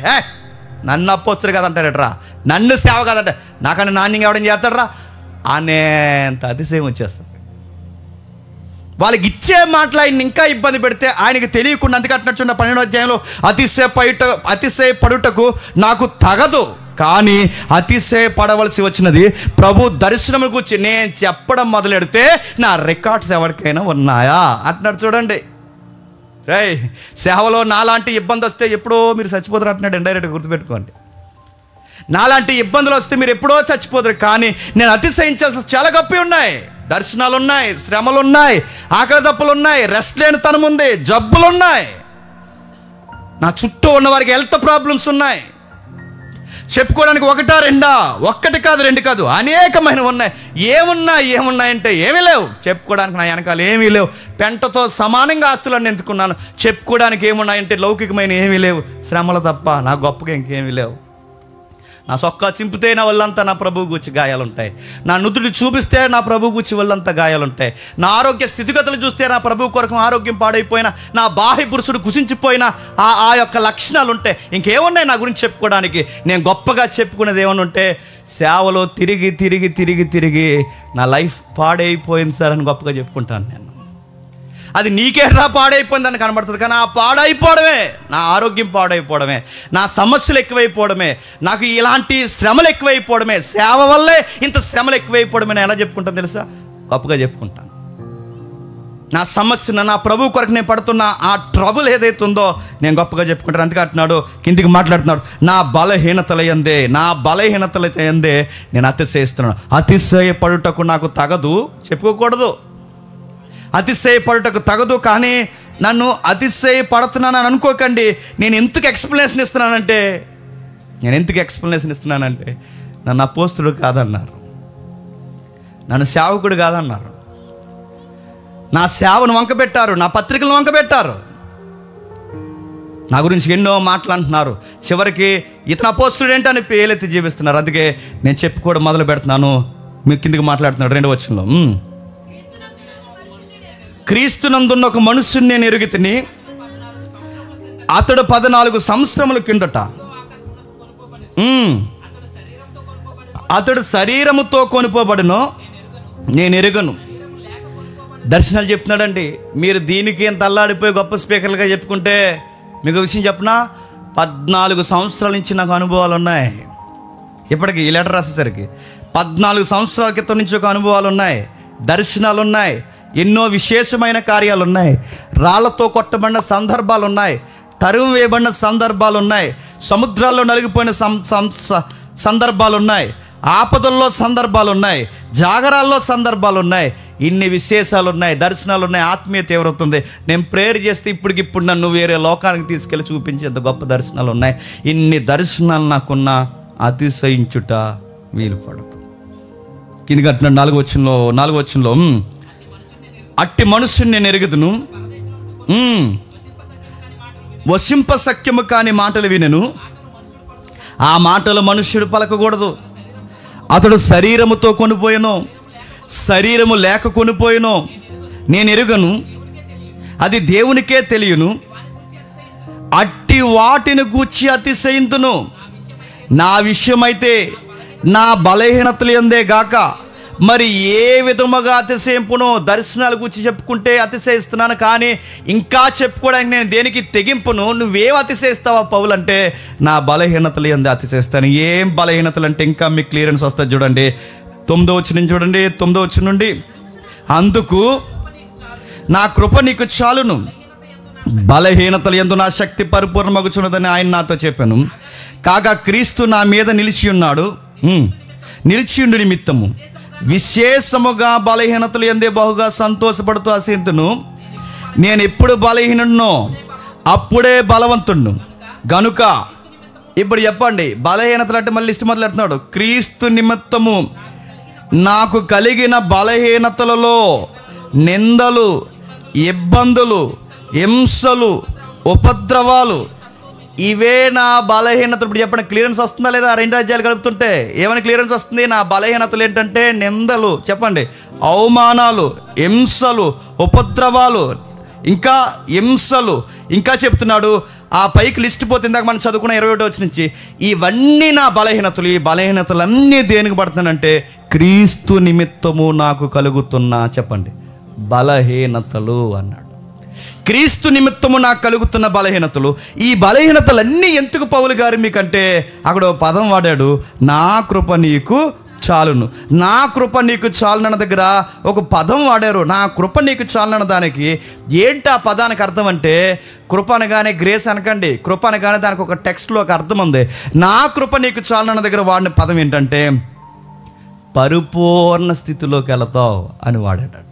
నన్ను అపోస్తులు కాదంటారట్రా, నన్ను సేవ కాదంట, నాకన్నా నాణ్యంగా ఎవడం చేస్తాడరా అనేంత అతిశయం వచ్చేస్తుంది. వాళ్ళకి ఇచ్చే మాటలు ఆయన ఇంకా ఇబ్బంది పెడితే ఆయనకి తెలియకుండా, అందుకే అంటున్నట్టున్న 12వ అధ్యాయంలో అతిశయపడుటకు నాకు తగదు, కానీ అతిశయపడవలసి వచ్చినది ప్రభు దర్శనము గురించి నేను చెప్పడం మొదలెడితే నా రికార్డ్స్ ఎవరికైనా ఉన్నాయా అంటున్నాడు. చూడండి, రేయ్ సేవలో నాలాంటి ఇబ్బంది వస్తే ఎప్పుడో మీరు చచ్చిపోతారు అంటున్నాడు. ఇండైరెక్ట్గా గుర్తుపెట్టుకోండి, నాలాంటి ఇబ్బందులు వస్తే మీరు ఎప్పుడో చచ్చిపోతారు. కానీ నేను అతిశయించాల్సిన చాలా గొప్పవి ఉన్నాయి. దర్శనాలు ఉన్నాయి, శ్రమలు ఉన్నాయి, ఆకలి దప్పులు ఉన్నాయి, రెస్ట్ లేని తనం ఉంది, జబ్బులు ఉన్నాయి, నా చుట్టూ ఉన్న వారికి హెల్త్ ప్రాబ్లమ్స్ ఉన్నాయి. చెప్పుకోవడానికి ఒక్కటి కాదు, 2 కాదు, అనేకమైన ఉన్నాయి. ఏమున్నాయంటే ఏమీ లేవు. చెప్పుకోవడానికి నా వెనకాల ఏమీ లేవు. పెంటతో సమానంగా ఆస్తులన్నీ ఎందుకున్నాను. చెప్పుకోవడానికి ఏమున్నాయంటే లౌకికమైన ఏమీ లేవు, శ్రమలు తప్ప నా గొప్పగా ఇంకేమీ లేవు. నా సొక్కా చింపితే నా వల్లంతా నా ప్రభువు గూర్చి గాయాలుంటాయి, నా నుదుటి చూపిస్తే నా ప్రభువు గూర్చి వల్లంతా గాయాలుంటాయి, నా ఆరోగ్య స్థితిగతులు చూస్తే నా ప్రభువు కొరకు ఆరోగ్యం పాడైపోయినా, నా బాహ్య పురుషుడు కుసించిపోయినా ఆ యొక్క లక్షణాలు ఉంటాయి. ఇంకేమున్నాయి నా గురించి చెప్పుకోవడానికి? నేను గొప్పగా చెప్పుకునేది ఏమన్నా ఉంటే, సేవలో తిరిగి నా లైఫ్ పాడైపోయింది సార్ అని గొప్పగా చెప్పుకుంటాను నేను. అది నీకేట్రా పాడైపోయిందని కనబడుతుంది, కానీ ఆ పాడైపోవడమే, నా ఆరోగ్యం పాడైపోవడమే, నా సమస్యలు ఎక్కువైపోవడమే, నాకు ఇలాంటి శ్రమలు ఎక్కువైపోవడమే, సేవ వల్లే ఇంత శ్రమలు ఎక్కువైపోవడమే ఎలా చెప్పుకుంటాను తెలుసా? గొప్పగా చెప్పుకుంటాను. నా సమస్యను, నా ప్రభు కొరకు నేను పడుతున్న ఆ ట్రబుల్ ఏదైతే ఉందో నేను గొప్పగా చెప్పుకుంటాను. అందుకే అంటున్నాడు, కిందికి మాట్లాడుతున్నాడు, నా బలహీనతల యందే నేను అతిశయిస్తున్నాను. అతిశయపడుటకు నాకు తగదు, చెప్పుకోకూడదు. అతిశయపడుటకు తగదు, కానీ నన్ను అతిశయపడుతున్నాను అని అనుకోకండి. నేను ఎందుకు ఎక్స్ప్లెనేషన్ ఇస్తున్నానంటే నన్ను అపోస్తుడు కాదన్నారు, నన్ను సేవకుడు కాదన్నారు, నా సేవను వంకబెట్టారు, నా పత్రికలను వంకబెట్టారు, నా గురించి ఎన్నో మాటలు అంటున్నారు. చివరికి ఇతను అపోస్తుడు ఏంటని పేలెత్తి జీవిస్తున్నారు. అందుకే నేను చెప్పుకోవడం మొదలు పెడుతున్నాను. మీ కిందికి మాట్లాడుతున్నాడు 2వ వచనంలో, క్రీస్తునందున్న ఒక మనుష్యుని నేను ఎరుగుతిని, అతడు 14 సంవత్సరముల కిందట అతడు శరీరముతో కొనుపోబడును నేను ఎరుగను. దర్శనాలు చెప్తున్నాడండి. మీరు దీనికి ఎంత అల్లాడిపోయి గొప్ప స్పీకర్లుగా చెప్పుకుంటే మీకు విషయం చెప్పనా, 14 సంవత్సరాల నుంచి నాకు అనుభవాలు ఉన్నాయి. ఇప్పటికి ఈ లెటర్ రాసేసరికి 14 సంవత్సరాల క్రితం నుంచి ఒక అనుభవాలు ఉన్నాయి, దర్శనాలు ఉన్నాయి, ఎన్నో విశేషమైన కార్యాలు ఉన్నాయి. రాళ్లతో కొట్టబడిన సందర్భాలు ఉన్నాయి, తరువు వేయబడిన సందర్భాలు ఉన్నాయి, సముద్రాల్లో నలిగిపోయిన సందర్భాలు ఉన్నాయి, ఆపదల్లో సందర్భాలు ఉన్నాయి, జాగరాల్లో సందర్భాలు ఉన్నాయి. ఇన్ని విశేషాలు ఉన్నాయి, దర్శనాలు ఉన్నాయి, ఆత్మీయ తీవ్రత ఉంది. నేను ప్రేయర్ చేస్తే ఇప్పటికిప్పుడు నన్ను వేరే లోకానికి తీసుకెళ్ళి చూపించేంత గొప్ప దర్శనాలు ఉన్నాయి. ఇన్ని దర్శనాలు నాకున్న అతిశయించుట వీలు పడదు. కిందికి అంటున్నాడు 4వ వచనంలో అట్టి మనుషుని నేను ఎరుగుదును, వశింప సఖ్యము కాని మాటలు వినెను. ఆ మాటలు మనుష్యుడు పలకకూడదు. అతడు శరీరముతో కొనిపోయెను, శరీరము లేక కొనిపోయెను. నేను ఎరుగను, అది దేవునికే తెలియను. అట్టి వాటిని గూర్చి అతిశయింతును. నా విషయమైతే నా బలహీనతలు ఎందే గాక మరి ఏ విధముగా అతిశయింపును. దర్శనాల గురించి చెప్పుకుంటే అతిశయిస్తున్నాను, కానీ ఇంకా చెప్పుకోవడానికి నేను దేనికి తెగింపును. నువ్వేం అతిశయిస్తావా పౌలు అంటే, నా బలహీనతలు ఎందే అతిశయిస్తాను. ఏం బలహీనతలు అంటే ఇంకా మీకు క్లియరెన్స్ వస్తుంది చూడండి. 9వ వచనం చూడండి, 9వ వచనం నుండి, అందుకు నా కృప నీకు చాలును, బలహీనతలు యందు నా శక్తి పరిపూర్ణమగుచున్నదని ఆయన నాతో చెప్పాను. కాగా క్రీస్తు నా మీద నిలిచియున్నాడు, నిలిచియుండు నిమిత్తము విశేషముగా బలహీనతలు ఎందే బహుగా సంతోషపడుతూ అసంతును. నేను ఎప్పుడు బలహీనున్నో అప్పుడే బలవంతుణ్ణు గనుక. ఇప్పుడు చెప్పండి, బలహీనతలు అంటే మళ్ళీ లిస్ట్ మొదలెడుతున్నాడు. క్రీస్తు నిమిత్తము నాకు కలిగిన బలహీనతలలో నిందలు, ఇబ్బందులు, హింసలు, ఉపద్రవాలు, ఇవే నా బలహీనతలు. ఇప్పుడు చెప్పండి, క్లియరెన్స్ వస్తుందా లేదా? 2 అధ్యాయాలు కలుపుతుంటే ఏమైనా క్లియరెన్స్ వస్తుంది? నా బలహీనతలు ఏంటంటే నిందలు, చెప్పండి, అవమానాలు, హింసలు, ఉపద్రవాలు, ఇంకా హింసలు. ఇంకా చెప్తున్నాడు, ఆ పైకి లిస్ట్ పోతే ఇందాక మనం చదువుకున్న 21వ వచనం నుంచి, ఇవన్నీ నా బలహీనతలు. ఈ బలహీనతలన్నీ దేనికి పడుతున్నానంటే క్రీస్తు నిమిత్తము నాకు కలుగుతున్నా, చెప్పండి, బలహీనతలు అన్నాడు. క్రీస్తు నిమిత్తము నాకు కలుగుతున్న బలహీనతలు. ఈ బలహీనతలన్నీ ఎందుకు పౌలు గారు మీకంటే అక్కడ పదం వాడాడు, నా కృప నీకు చాలును. నా కృప నీకు చాలునన్న దగ్గర ఒక పదం వాడారు, నా కృప నీకు చాలునన్న దానికి. ఏంటి ఆ పదానికి అర్థం అంటే, కృప అనగానే గ్రేస్ అనకండి, కృప అనగానే దానికి ఒక టెక్స్ట్లో ఒక అర్థం ఉంది. నా కృప నీకు చాలునన్న దగ్గర వాడిన పదం ఏంటంటే పరిపూర్ణ స్థితిలోకి వెళతావు అని వాడాడట.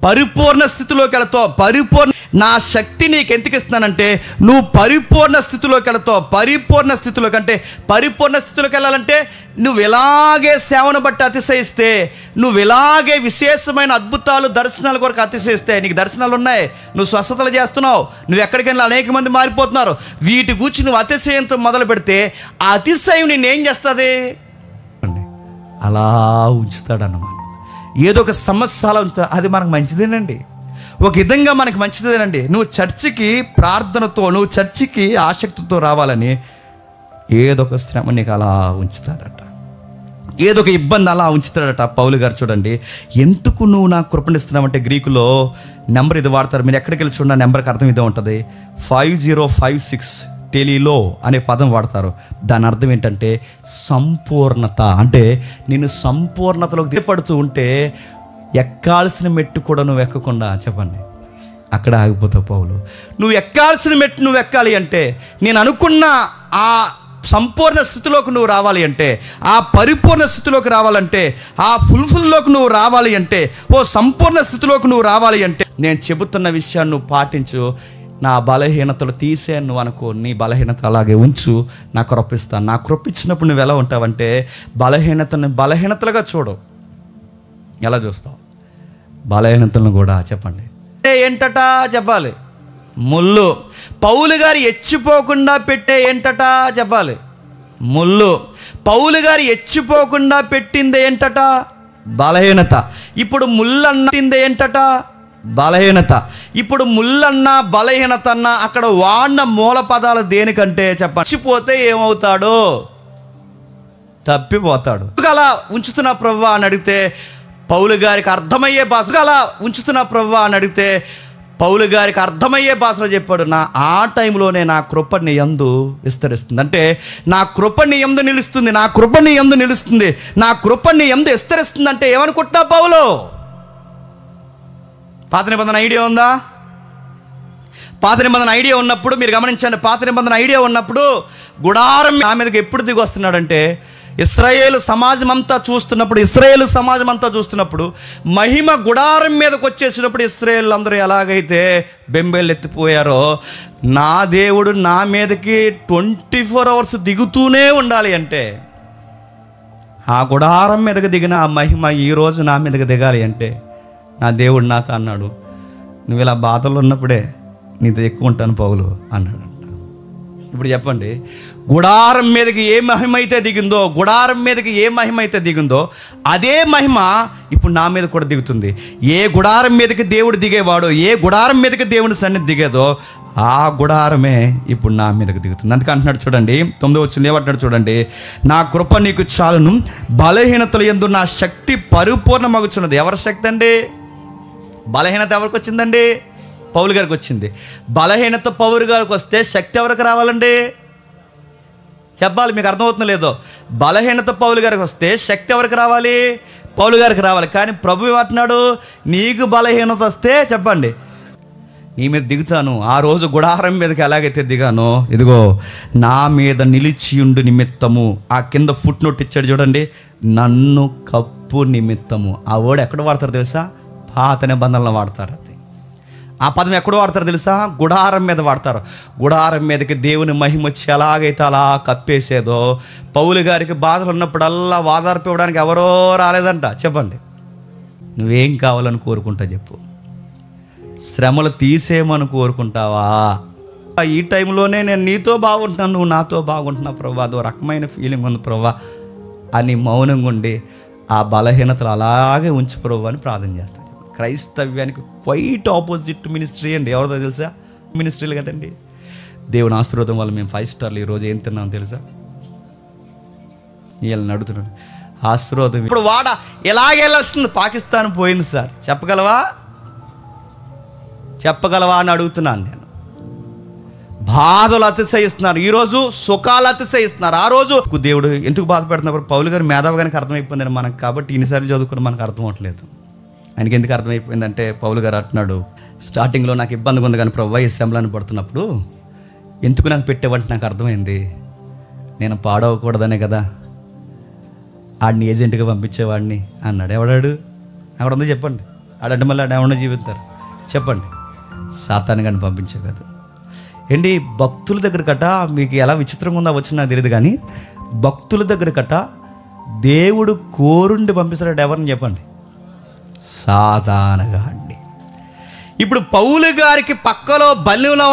పరిపూర్ణ స్థితిలోకి వెళతావు. నా శక్తి నీకు ఎందుకు ఇస్తున్నానంటే నువ్వు పరిపూర్ణ స్థితిలోకి వెళతావు. పరిపూర్ణ స్థితిలోకి అంటే పరిపూర్ణ స్థితిలోకి వెళ్ళాలంటే నువ్వు ఇలాగే సేవను బట్టి అతిశయిస్తే, నువ్వు ఇలాగే విశేషమైన అద్భుతాలు, దర్శనాల కొరకు అతిశయిస్తే, నీకు దర్శనాలు ఉన్నాయి, నువ్వు స్వస్థతలు చేస్తున్నావు, నువ్వు ఎక్కడికైనా అనేక మంది మారిపోతున్నారు, వీటి గురించి నువ్వు అతిశయంతో మొదలు పెడితే ఆ అతిశయం నేనేం చేస్తుంది? అలా ఉంచుతాడన్నమాట. ఏదో ఒక సమస్య అలా ఉంచుతా, అది మనకు మంచిదేనండి, ఒక విధంగా మనకు మంచిదేనండి. నువ్వు చర్చికి ప్రార్థనతో, నువ్వు చర్చికి ఆసక్తితో రావాలని ఏదో ఒక శ్రమ నీకు అలా ఉంచుతాడట, ఏదో ఒక ఇబ్బంది అలా ఉంచుతాడట. పౌలు గారు చూడండి, ఎందుకు నువ్వు నాకు కృపణిస్తున్నావంటే గ్రీకులో నెంబర్ ఇది వాడతారు. మీరు ఎక్కడికి వెళ్ళి చూడండి, నెంబర్కి అర్థం ఇదే ఉంటుంది. 5056 టెలిలో అనే పదం వాడతారు. దాని అర్థం ఏంటంటే సంపూర్ణత. అంటే నేను సంపూర్ణతలోకి దిగపడుతూ ఉంటే ఎక్కాల్సిన మెట్టు కూడా నువ్వు ఎక్కకుండా, చెప్పండి, అక్కడ ఆగిపోతావు పౌలు. నువ్వు ఎక్కాల్సిన మెట్టు నువ్వు ఎక్కాలి అంటే, నేను అనుకున్న ఆ సంపూర్ణ స్థితిలోకి నువ్వు రావాలి అంటే, ఆ పరిపూర్ణ స్థితిలోకి రావాలంటే, ఆ ఫుల్ఫిల్లోకి నువ్వు రావాలి అంటే, ఓ సంపూర్ణ స్థితిలోకి నువ్వు రావాలి అంటే, నేను చెబుతున్న విషయాన్ని నువ్వు పాటించు. నా బలహీనతలు తీసే నువ్వు అనుకో, నీ బలహీనత అలాగే ఉంచు, నా కృపిస్తాను. నా కృపించినప్పుడు నువ్వు ఎలా ఉంటావంటే బలహీనతను బలహీనతలుగా చూడు. ఎలా చూస్తావు? బలహీనతలను కూడా, చెప్పండి, ఏంటట చెప్పాలి, ముళ్ళు. పౌలు గారు ఎచ్చిపోకుండా పెట్టే ఏంటట చెప్పాలి, ముళ్ళు. పౌలు గారు ఎచ్చిపోకుండా పెట్టింది ఏంటట? బలహీనత. ఇప్పుడు ముళ్ళు అన్నది ఏంటట? బలహీనత. ఇప్పుడు ముళ్ళన్నా బలహీనత అన్నా అక్కడ వాడిన మూల పదాలు దేనికంటే చెప్పండి, చచ్చిపోతే ఏమవుతాడో, తప్పిపోతాడు. అలా ఉంచుతున్న ప్రభువా అని అడిగితే పౌలు గారికి అర్థమయ్యే భాష, అలా ఉంచుతున్న ప్రభువా అని అడిగితే పౌలు గారికి అర్థమయ్యే భాషలో చెప్పాడు, ఆ టైంలోనే నా కృప నీ యందు విస్తరిస్తుంది. అంటే నా కృప నీ యందు నిలుస్తుంది, నా కృప నీ యందు నిలుస్తుంది, నా కృప నీ యందు విస్తరిస్తుంది. అంటే ఏమనుకుంటున్నా పౌలు? పాత నిబంధన ఐడియా ఉందా? పాత నిబంధన ఐడియా ఉన్నప్పుడు మీరు గమనించండి, పాత నిబంధన ఐడియా ఉన్నప్పుడు గుడారం నా మీదకి ఎప్పుడు దిగి వస్తున్నాడంటే, ఇశ్రాయేలు సమాజం అంతా చూస్తున్నప్పుడు మహిమ గుడారం మీదకి వచ్చేసినప్పుడు ఇశ్రాయేలు అందరూ ఎలాగైతే బెంబేలు ఎత్తిపోయారో, నా దేవుడు నా మీదకి 24 hours దిగుతూనే ఉండాలి అంటే, ఆ గుడారం మీదకి దిగిన ఆ మహిమ ఈరోజు నా మీదకి దిగాలి అంటే, నా దేవుడు నాతో అన్నాడు, నువ్వు ఇలా బాధలు ఉన్నప్పుడే నీతో ఎక్కువ ఉంటాను పౌలు అన్నాడు. ఇప్పుడు చెప్పండి, గుడారం మీదకి ఏ మహిమ అయితే దిగిందో అదే మహిమ ఇప్పుడు నా మీద కూడా దిగుతుంది. ఏ గుడారం మీదకి దేవుడు దిగేవాడో, ఏ గుడారం మీదకి దేవుని సన్నిధి దిగేదో ఆ గుడారమే ఇప్పుడు నా మీదకి దిగుతుంది. అందుకే అంటున్నాడు చూడండి, 9వ వచనం ఏమంటున్నాడు చూడండి, నా కృప నీకు చాలును, బలహీనతల యందు నా శక్తి పరిపూర్ణమగుచున్నది. ఎవరి శక్తి అండి? బలహీనత ఎవరికి వచ్చిందండి? పౌలు గారికి వచ్చింది. బలహీనత పౌలు గారికి వస్తే శక్తి ఎవరికి రావాలండి? చెప్పాలి, మీకు అర్థమవుతుందో లేదో. బలహీనత పౌలు గారికి వస్తే శక్తి ఎవరికి రావాలి? పౌలు గారికి రావాలి. కానీ ప్రభు ఏమంటున్నాడు, నీకు బలహీనత వస్తే చెప్పండి, నీ మీద దిగుతాను. ఆ రోజు గుడారం మీదకి ఎలాగైతే దిగానో, ఇదిగో నా మీద నిలిచియుండు నిమిత్తము, ఆ కింద ఫుట్ నోట్ ఇచ్చాడు చూడండి, నన్ను కప్పు నిమిత్తము. ఆ వర్డ్ ఎక్కడ వాడతారు తెలుసా? పాత నిబంధనలో వాడతారు. అది ఆ పదం ఎక్కడ వాడతారు తెలుసా? గుడారం మీద వాడతారు. గుడారం మీదకి దేవుని మహిమ వచ్చి ఎలాగైతే అలా కప్పేసేదో, పౌలు గారికి బాధలు ఉన్నప్పుడల్లా వాదార్పు ఇవ్వడానికి ఎవరో రాలేదంట. చెప్పండి, నువ్వేం కావాలని కోరుకుంటా చెప్పు? శ్రమలు తీసేయమని కోరుకుంటావా? ఈ టైంలోనే నేను నీతో బాగుంటున్నాను, నువ్వు నాతో బాగుంటున్నావు ప్రభా, అదో రకమైన ఫీలింగ్ ఉంది ప్రభా అని మౌనంగా ఉండి ఆ బలహీనతలు అలాగే ఉంచు ప్రభు అని ప్రార్థన చేస్తాను. క్రైస్తవ్యానికి క్వైట్ ఆపోజిట్ మినిస్ట్రీ అండి. ఎవరిదో తెలుసా? మినిస్ట్రీలు కదండి. దేవుని ఆశీర్వాదం వల్ల మేము 5 స్టార్లు ఈరోజు ఏం తిన్నాం తెలుసా? వీళ్ళని అడుగుతున్నాడు ఆశీర్వాదం. ఇప్పుడు వాడ ఎలాగెళ్ళొస్తుంది? పాకిస్తాన్ పోయింది సార్, చెప్పగలవా అని అడుగుతున్నాను నేను. బాధలు అతిశయిస్తున్నారు, ఈరోజు సుఖాలు అతిశయిస్తున్నారు. ఆ రోజు దేవుడు ఎందుకు బాధపడుతున్నప్పుడు పౌలు గారు మేధావిగానికి అర్థమైపోయిందని మనకు, కాబట్టి ఇన్నిసార్లు చదువుకుని మనకు అర్థం అవ్వట్లేదు. ఆయనకి ఎందుకు అర్థమైపోయిందంటే, పౌలు గారు అంటున్నాడు, స్టార్టింగ్లో నాకు ఇబ్బందిగా ఉంది కానీ ప్రభు ఈ శ్రమలను పడుతున్నప్పుడు ఎందుకు నాకు పెట్టేవంటే నాకు అర్థమైంది, నేను పాడవకూడదనే కదా ఆడిని ఏజెంట్గా పంపించేవాడిని అన్నాడు. ఎవడాడు? అక్కడ ఉంది చెప్పండి. ఆడంటే మళ్ళీ ఆడ ఏమన్నా జీవిస్తారు చెప్పండి? సాతాను గారిని పంపించే కాదు ఏంటి. భక్తుల దగ్గర కట మీకు ఎలా విచిత్రంగా ఉందో వచ్చిన నాకు తెలియదు కానీ, భక్తుల దగ్గర కట దేవుడు కోరుండి పంపిస్తాడు. ఎవరిని చెప్పండి? సాతానుగా అండి. ఇప్పుడు పౌలు గారికి పక్కలో బల్లిలో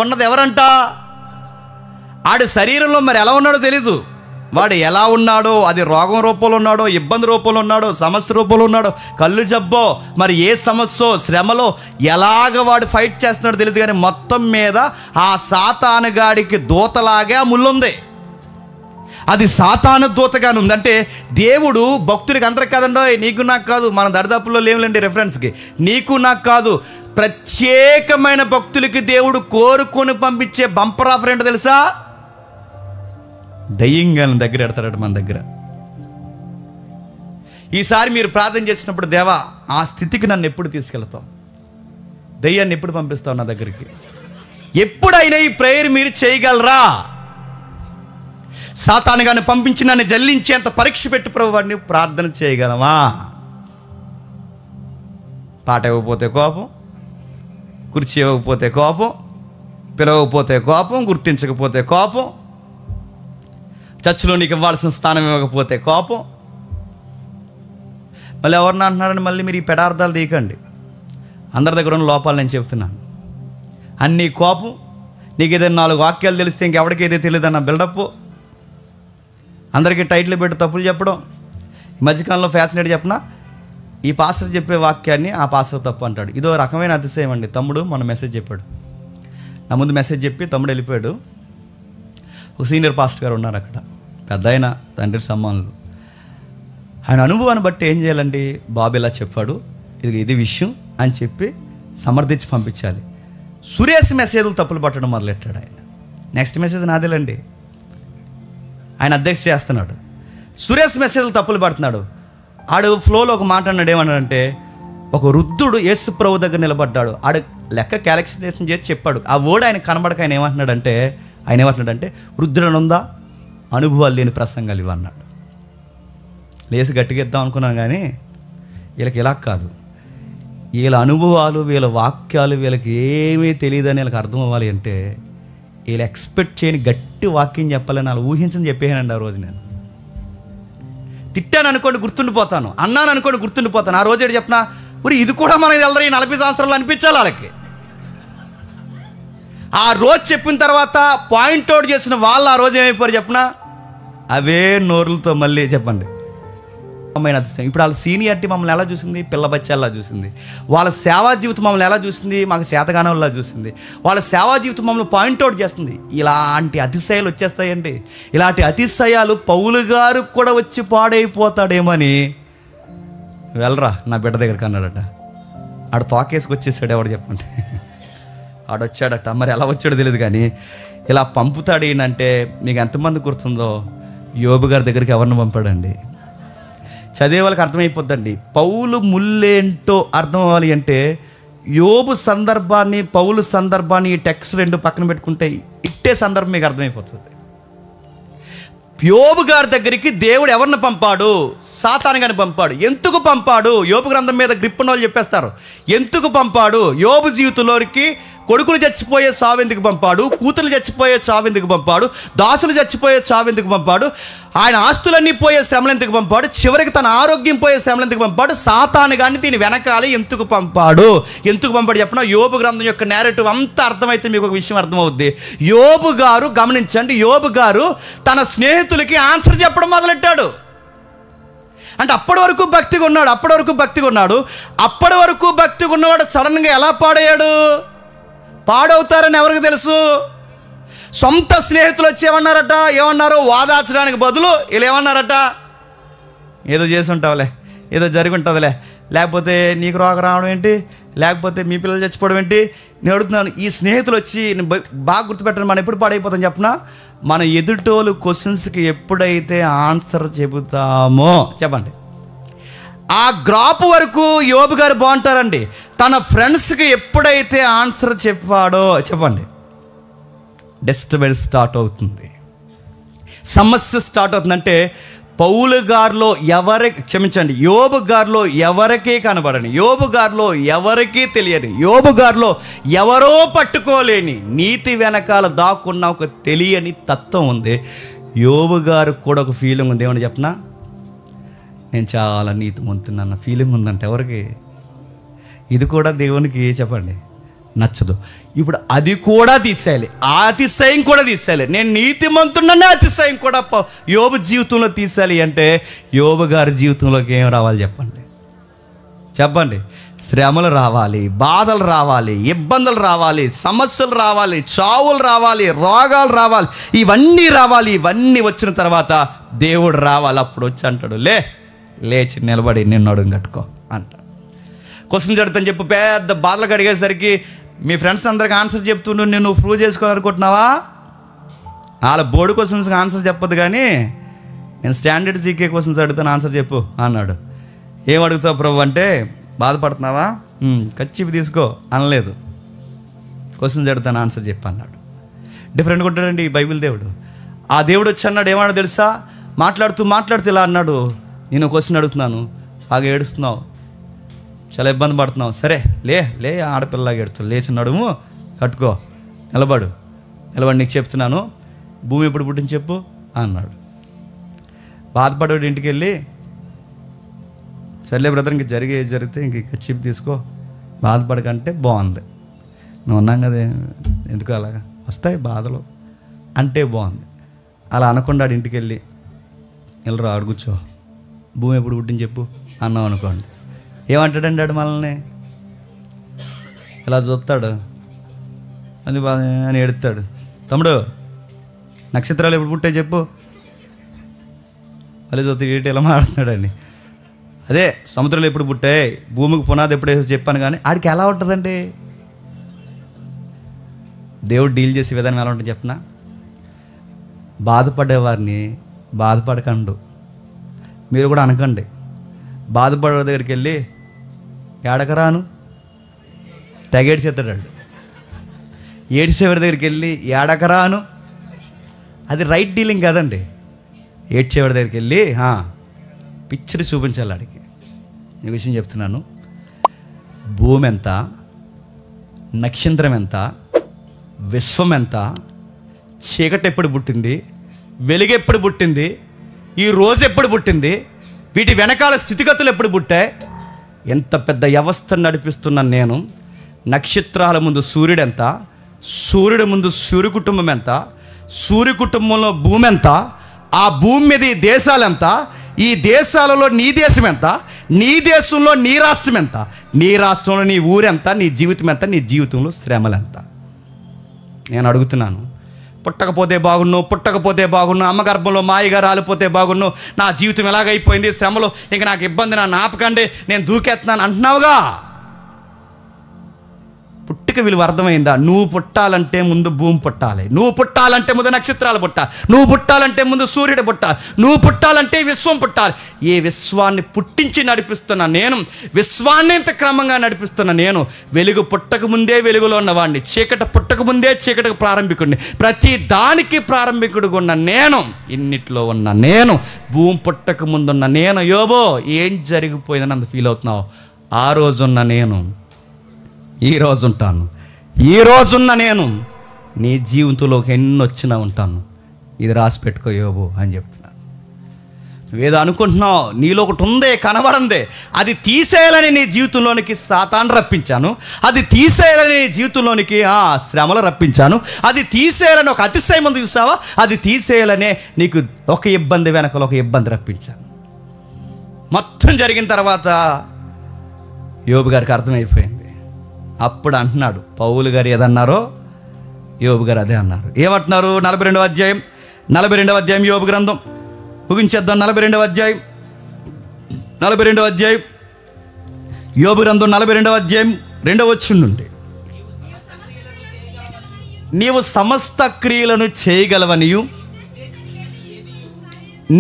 ఉన్నది ఎవరంట? ఆడి శరీరంలో మరి ఎలా ఉన్నాడో తెలీదు. వాడు ఎలా ఉన్నాడో, అది రోగం రూపంలో ఉన్నాడో, ఇబ్బంది రూపంలో ఉన్నాడో, సమస్య రూపంలో ఉన్నాడో, కళ్ళు జబ్బో, మరి ఏ సమస్యో, శ్రమలో ఎలాగ వాడు ఫైట్ చేస్తున్నాడో తెలియదు. కానీ మొత్తం మీద ఆ సాతానుగాడికి దూతలాగే ఆ ముళ్ళుంది. అది సాతాను దూతగానే ఉంది. అంటే దేవుడు భక్తుడికి అందరికి కాదండో, నీకు నాకు కాదు, మన దరిదాపుల్లో లేవులేండి రెఫరెన్స్కి, నీకు నాకు కాదు, ప్రత్యేకమైన భక్తులకి దేవుడు కోరుకొని పంపించే బంపర్ ఆఫర్ ఏంటో తెలుసా? దయ్యంగాలను దగ్గర ఎడతాడు మన దగ్గర. ఈసారి మీరు ప్రార్థన చేసినప్పుడు, దేవా ఆ స్థితికి నన్ను ఎప్పుడు తీసుకెళ్తావు, దయ్యాన్ని ఎప్పుడు పంపిస్తావు నా దగ్గరికి, ఎప్పుడైనా ఈ ప్రేయర్ మీరు చేయగలరా? సాతాను గాని పంపించి నన్ను జల్లించేంత పరీక్ష పెట్టి ప్రభు వాడిని ప్రార్థన చేయగలమా? పాట ఇవ్వకపోతే కోపం, కుర్చీ ఇవ్వకపోతే కోపం, పిలవకపోతే కోపం, గుర్తించకపోతే కోపం, చర్చిలో నీకు ఇవ్వాల్సిన స్థానం ఇవ్వకపోతే కోపం. మళ్ళీ ఎవరిని అంటున్నారని మళ్ళీ మీరు ఈ పెడార్థాలు తీయకండి. అందరి దగ్గర ఉన్న లోపాలు నేను చెప్తున్నాను. అన్నీ కోపం, నీకు ఏదైనా 4 వాక్యాలు తెలిస్తే ఇంకెవరికి ఏదో తెలియదన్న బిల్డప్, అందరికీ టైటిల్ పెట్టి తప్పులు చెప్పడం. ఈ మధ్యకాలంలో ఫ్యాసినేట్ చెప్పిన, ఈ పాస్టర్ చెప్పే వాక్యాన్ని ఆ పాస్టర్ తప్పు అంటాడు. ఇదో రకమైన అతిశయం అండి. తమ్ముడు మన మెసేజ్ చెప్పాడు, నా ముందు మెసేజ్ చెప్పి తమ్ముడు వెళ్ళిపోయాడు. ఒక సీనియర్ పాస్టర్ గారు ఉన్నారు అక్కడ, పెద్ద ఆయన, తండ్రి సమ్మానులు. ఆయన అనుభవాన్ని బట్టి ఏం చేయాలండి, బాబు ఇలా చెప్పాడు, ఇది విషయం అని చెప్పి సమర్థించి పంపించాలి. సురేష్ మెసేజ్లు తప్పులు పట్టడం మొదలెట్టాడు ఆయన. నెక్స్ట్ మెసేజ్ నాదేలండి, ఆయన అధ్యక్ష చేస్తున్నాడు. సురేష్ మెసేజ్లు తప్పులు పడుతున్నాడు. ఆడు ఫ్లోలో ఒక మాట అన్నాడు. ఏమన్నాడంటే, ఒక వృద్ధుడు యేసు ప్రభు దగ్గర నిలబడ్డాడు. ఆడు లెక్క క్యాలిక్యులేషన్ చేసి చెప్పాడు. ఆ వర్డ్ ఆయన కనబడక ఆయన ఏమంటున్నాడంటే వృద్ధుడు ఉందా, అనుభవాలు లేని ప్రసంగాలు ఇవి అన్నాడు. లేసి గట్టిగా ఇద్దాం అనుకున్నాను, కానీ వీళ్ళకి ఇలా కాదు. వీళ్ళ అనుభవాలు, వీళ్ళ వాక్యాలు వీళ్ళకి ఏమీ తెలియదని వీళ్ళకి అర్థం అవ్వాలి అంటే వీళ్ళు ఎక్స్పెక్ట్ చేయని గట్టి వాక్యం చెప్పాలని వాళ్ళు ఊహించని చెప్పేయానండి. ఆ రోజు నేను తిట్టాను అనుకోండి గుర్తుండిపోతాను, అన్నాను అనుకోండి గుర్తుండిపోతాను. ఆ రోజు ఏంటి చెప్పినా, మరి ఇది కూడా మనకి తెలదరు ఈ 40 సంవత్సరాలు అనిపించాలి వాళ్ళకి. ఆ రోజు చెప్పిన తర్వాత పాయింట్అవుట్ చేసిన వాళ్ళు ఆ రోజు ఏమైపోయారు చెప్పినా, అవే నోరులతో మళ్ళీ చెప్పండి. ఇప్పుడు వాళ్ళ సీనియారిటీ మమ్మల్ని ఎలా చూసింది, పిల్ల బచ్చాల్లా చూసింది. వాళ్ళ సేవా జీవితం మమ్మల్ని ఎలా చూసింది, మాకు శాతగానంలా చూసింది. వాళ్ళ సేవా జీవితం మమ్మల్ని పాయింట్అవుట్ చేస్తుంది. ఇలాంటి అతిశయాలు వచ్చేస్తాయండి. ఇలాంటి అతిశయాలు పౌలు గారు కూడా వచ్చి పాడైపోతాడేమని, వెళ్ళరా నా బిడ్డ దగ్గరికి అన్నాడట. ఆడు తోకేసుకొచ్చేసాడు. ఎవడు చెప్పండి, ఆడొచ్చాడట. మరి ఎలా వచ్చాడో తెలియదు, కానీ ఇలా పంపుతాడు. ఏంటంటే మీకు ఎంతమంది గుర్తుందో, యోబు గారి దగ్గరికి ఎవరిని పంపాడండి? చదివే వాళ్ళకి అర్థమైపోద్దండి. పౌలు ముల్లేంటో అర్థం అవ్వాలి అంటే యోబు సందర్భాన్ని, పౌలు సందర్భాన్ని, ఈ టెక్స్ట్ రెండు పక్కన పెట్టుకుంటే ఇట్టే సందర్భం మీకు అర్థమైపోతుంది. యోబు గారి దగ్గరికి దేవుడు ఎవరిని పంపాడు? సాతాను గారిని పంపాడు. ఎందుకు పంపాడు? యోబు గ్రంథం మీద గ్రిప్ ఉన్న వాళ్ళు చెప్పేస్తారు. ఎందుకు పంపాడు? యోబు జీవితంలోనికి కొడుకులు చచ్చిపోయే చావెందుకు పంపాడు? కూతురు చచ్చిపోయే చావెందుకు పంపాడు? దాసులు చచ్చిపోయే చావెందుకు పంపాడు? ఆయన ఆస్తులన్నీ పోయే శ్రమలు ఎందుకు పంపాడు? చివరికి తన ఆరోగ్యం పోయే శ్రమలు ఎందుకు పంపాడు? సాతాను కానీ దీని వెనకాల ఎందుకు పంపాడు? ఎందుకు పంపాడు చెప్పిన యోబు గ్రంథం యొక్క నేరేటివ్ అంతా అర్థమైతే మీకు ఒక విషయం అర్థమవుద్ది. యోబు గారు గమనించండి, యోబు గారు తన స్నేహితులకి ఆన్సర్ చెప్పడం మొదలెట్టాడు. అంటే అప్పటి వరకు భక్తిగా ఉన్నాడు. అప్పటి వరకు భక్తిగా ఉన్నవాడు సడన్గా ఎలా పాడయ్యాడు? పాడవుతారని ఎవరికి తెలుసు? సొంత స్నేహితులు వచ్చి ఏమన్నారు? వాదాచడానికి బదులు వీళ్ళు ఏమన్నారట, ఏదో చేసి ఉంటావులే, ఏదో జరిగి ఉంటుందిలే, లేకపోతే నీకు రోగం రావడం ఏంటి, లేకపోతే మీ పిల్లలు చచ్చిపోవడం ఏంటి. నేను అడుగుతున్నాను, ఈ స్నేహితులు వచ్చి బాగా గుర్తుపెట్టండి, మనం ఎప్పుడు పాడైపోతాం చెప్పనా? మన ఎదుటోళ్ళు క్వశ్చన్స్కి ఎప్పుడైతే ఆన్సర్ చెబుతామో చెప్పండి, ఆ గ్రాప్ వరకు యోబు గారు బాగుంటారండి. తన ఫ్రెండ్స్కి ఎప్పుడైతే ఆన్సర్ చెప్పాడో చెప్పండి, డిస్టర్బెన్స్ స్టార్ట్ అవుతుంది, సమస్య స్టార్ట్ అవుతుందంటే పౌలు గారిలో యోబు గారిలో ఎవరికీ కనబడని, యోబు గారిలో ఎవరికీ తెలియని, యోబు గారిలో ఎవరో పట్టుకోలేని నీతి వెనకాల దాక్కున్న ఒక తెలియని తత్వం ఉంది. యోబు గారికి కూడా ఒక ఫీలింగ్ ఉంది. ఏమని చెప్పనా, నేను చాలా నీతిమంతున్నా ఫీలింగ్ ఉందంటే ఎవరికి? ఇది కూడా దేవునికి చెప్పండి నచ్చదు. ఇప్పుడు అది కూడా తీసేయాలి, ఆ అతిశయం కూడా తీసేయాలి. నేను నీతిమంతున్ననే అతిశయం కూడా యోబు జీవితంలో తీసేయాలి అంటే యోబు గారి జీవితంలోకి ఏం రావాలి చెప్పండి? శ్రమలు రావాలి, బాధలు రావాలి, ఇబ్బందులు రావాలి, సమస్యలు రావాలి, చావులు రావాలి, రోగాలు రావాలి, ఇవన్నీ రావాలి. ఇవన్నీ వచ్చిన తర్వాత దేవుడు రావాలి. అప్పుడు వచ్చి అంటాడు, లేచి నిలబడి నిన్ను అడుగు కట్టుకో అంటాడు. క్వశ్చన్ జరుగుతాను చెప్పు, పెద్ద బాధలు అడిగేసరికి మీ ఫ్రెండ్స్ అందరికి ఆన్సర్ చెప్తుండు, నేను ప్రూవ్ చేసుకోవాలనుకుంటున్నావా? వాళ్ళ బోర్డు క్వశ్చన్స్కి ఆన్సర్ చెప్పదు, కానీ నేను స్టాండర్డ్ జీకే క్వశ్చన్స్ అడుగుతాను, ఆన్సర్ చెప్పు అన్నాడు. ఏం అడుగుతావు ప్రభు అంటే, బాధపడుతున్నావా, కచ్చిపి తీసుకో అనలేదు, క్వశ్చన్స్ అడుగుతాను ఆన్సర్ చెప్పు అన్నాడు. డిఫరెంట్గా ఉంటాడండి ఈ బైబిల్ దేవుడు. ఆ దేవుడు వచ్చి అన్నాడు, ఏమన్నా తెలుసా, మాట్లాడుతూ ఇలా అన్నాడు, నేను క్వశ్చన్ అడుగుతున్నాను, బాగా ఏడుస్తున్నావు, చాలా ఇబ్బంది పడుతున్నావు, సరే లే ఆడపిల్లలాగా ఏడుస్తావు, లేచి నడుము కట్టుకో, నిలబడు నీకు చెప్తున్నాను, భూమి ఎప్పుడు పుట్టించి చెప్పు అన్నాడు. బాధపడేవాడు ఇంటికి వెళ్ళి, సర్లే బ్రదర్ ఇంక జరిగితే ఇంక చీప్ తీసుకో, బాధపడకంటే బాగుంది, నువ్వు ఉన్నాం కదా, ఎందుకు అలాగా వస్తాయి బాధలు అంటే బాగుంది. అలా అనకుండా ఇంటికి వెళ్ళి వెళ్ళరా అడుగుచో, భూమి ఎప్పుడు పుట్టించి చెప్పు అన్నాం అనుకోండి, ఏమంటాడండి ఆడు మనల్ని? ఇలా చూస్తాడు అని ఎడుతాడు, తమ్ముడు నక్షత్రాలు ఎప్పుడు పుట్టే చెప్పు, మళ్ళీ చూస్తే ఏంటి ఇలా మాట్లాడుతున్నాడండి, అదే సముద్రంలో ఎప్పుడు పుట్టాయి, భూమికి పునాది ఎప్పుడు వేసి చెప్పాను. కానీ ఆడికి ఎలా ఉంటుందండి? దేవుడు డీల్ చేసే విధానం ఎలా ఉంటుంది చెప్పనా? బాధపడేవారిని బాధపడకండు. మీరు కూడా అనకండి. బాధపడే దగ్గరికి వెళ్ళి ఏడకరాను తెగేడ్చేస్తాడు. ఏడ్చేవారి దగ్గరికి వెళ్ళి ఏడకరాను, అది రైట్ డీలింగ్ కాదండి. ఏడ్చేవాడి దగ్గరికి వెళ్ళి పిక్చర్ చూపించాలి ఆడికి. ఈ విషయం చెప్తున్నాను. భూమి ఎంత, నక్షత్రం ఎంత, విశ్వం ఎంత, చీకటి ఎప్పుడు పుట్టింది, వెలుగు ఎప్పుడు పుట్టింది, ఈ రోజు ఎప్పుడు పుట్టింది, వీటి వెనకాల స్థితిగతులు ఎప్పుడు పుట్టాయి, ఎంత పెద్ద వ్యవస్థను నడిపిస్తున్న నేను, నక్షత్రాల ముందు సూర్యుడు ఎంత, సూర్యుడి ముందు సూర్య కుటుంబం ఎంత, సూర్య కుటుంబంలో భూమి ఎంత, ఆ భూమి మీద ఈ దేశాలు ఎంత, ఈ దేశాలలో నీ దేశం ఎంత, నీ దేశంలో నీ రాష్ట్రం ఎంత, నీ రాష్ట్రంలో నీ ఊరెంత, నీ జీవితం ఎంత, నీ జీవితంలో శ్రమలు ఎంత. నేను అడుగుతున్నాను, పుట్టకపోతే బాగున్ను, పుట్టకపోతే బాగున్ను, అమ్మ గర్భంలో మాయగా రాలిపోతే బాగున్ను, నా జీవితం ఎలాగైపోయింది, శ్రమలో ఇంక నాకు ఇబ్బంది, నా నాపకండి, నేను దూకేస్తున్నాను అంటున్నావుగా. పుట్టిక విలువ అర్థమైందా? నువ్వు పుట్టాలంటే ముందు భూమి పుట్టాలి, నువ్వు పుట్టాలంటే ముందు నక్షత్రాలు పుట్టాలి, నువ్వు పుట్టాలంటే ముందు సూర్యుడు పుట్టాలి, నువ్వు పుట్టాలంటే విశ్వం పుట్టాలి. ఈ విశ్వాన్ని పుట్టించి నడిపిస్తున్న నేను, విశ్వాన్ని ఇంత క్రమంగా నడిపిస్తున్న నేను, వెలుగు పుట్టక ముందే వెలుగులో ఉన్నవాడిని, చీకటి పుట్టక ముందే చీకటికి ప్రారంభికుడిని, ప్రతి దానికి ప్రారంభికుడిగా ఉన్న నేను, ఇన్నిట్లో ఉన్న నేను, భూమి పుట్టక ముందున్న నేను. యోబో ఏం జరిగిపోయిందని అంత ఫీల్ అవుతున్నావు? ఆ రోజున్న నేను ఈ రోజు ఉంటాను, ఈ రోజున్న నేను నీ జీవితంలోకి ఎన్ని వచ్చినా ఉంటాను. ఇది రాసి పెట్టుకో యోబు అని చెప్తున్నాను. నువ్వేదో అనుకుంటున్నావు, నీలో ఒకటి ఉందే, కనబడందే, అది తీసేయాలని నీ జీవితంలోనికి సాతాను రప్పించాను, అది తీసేయాలని నీ జీవితంలోనికి శ్రమలు రప్పించాను, అది తీసేయాలని ఒక అతిశయం ముందు చూసావా, అది తీసేయాలనే నీకు ఒక ఇబ్బంది వెనకలో ఒక ఇబ్బంది రప్పించాను. మొత్తం జరిగిన తర్వాత యోబు గారికి అర్థమైపోయింది. అప్పుడు అంటున్నాడు, పౌలు గారు ఏదన్నారో యోబు గారు అదే అన్నారు. ఏమంటున్నారు? 42వ అధ్యాయం యోబు గ్రంథం ముగించేద్దాం. 42వ అధ్యాయం యోబు గ్రంథం 42వ అధ్యాయం 2వ వచనం నుండి, నీవు సమస్త క్రియలను చేయగలవనియు,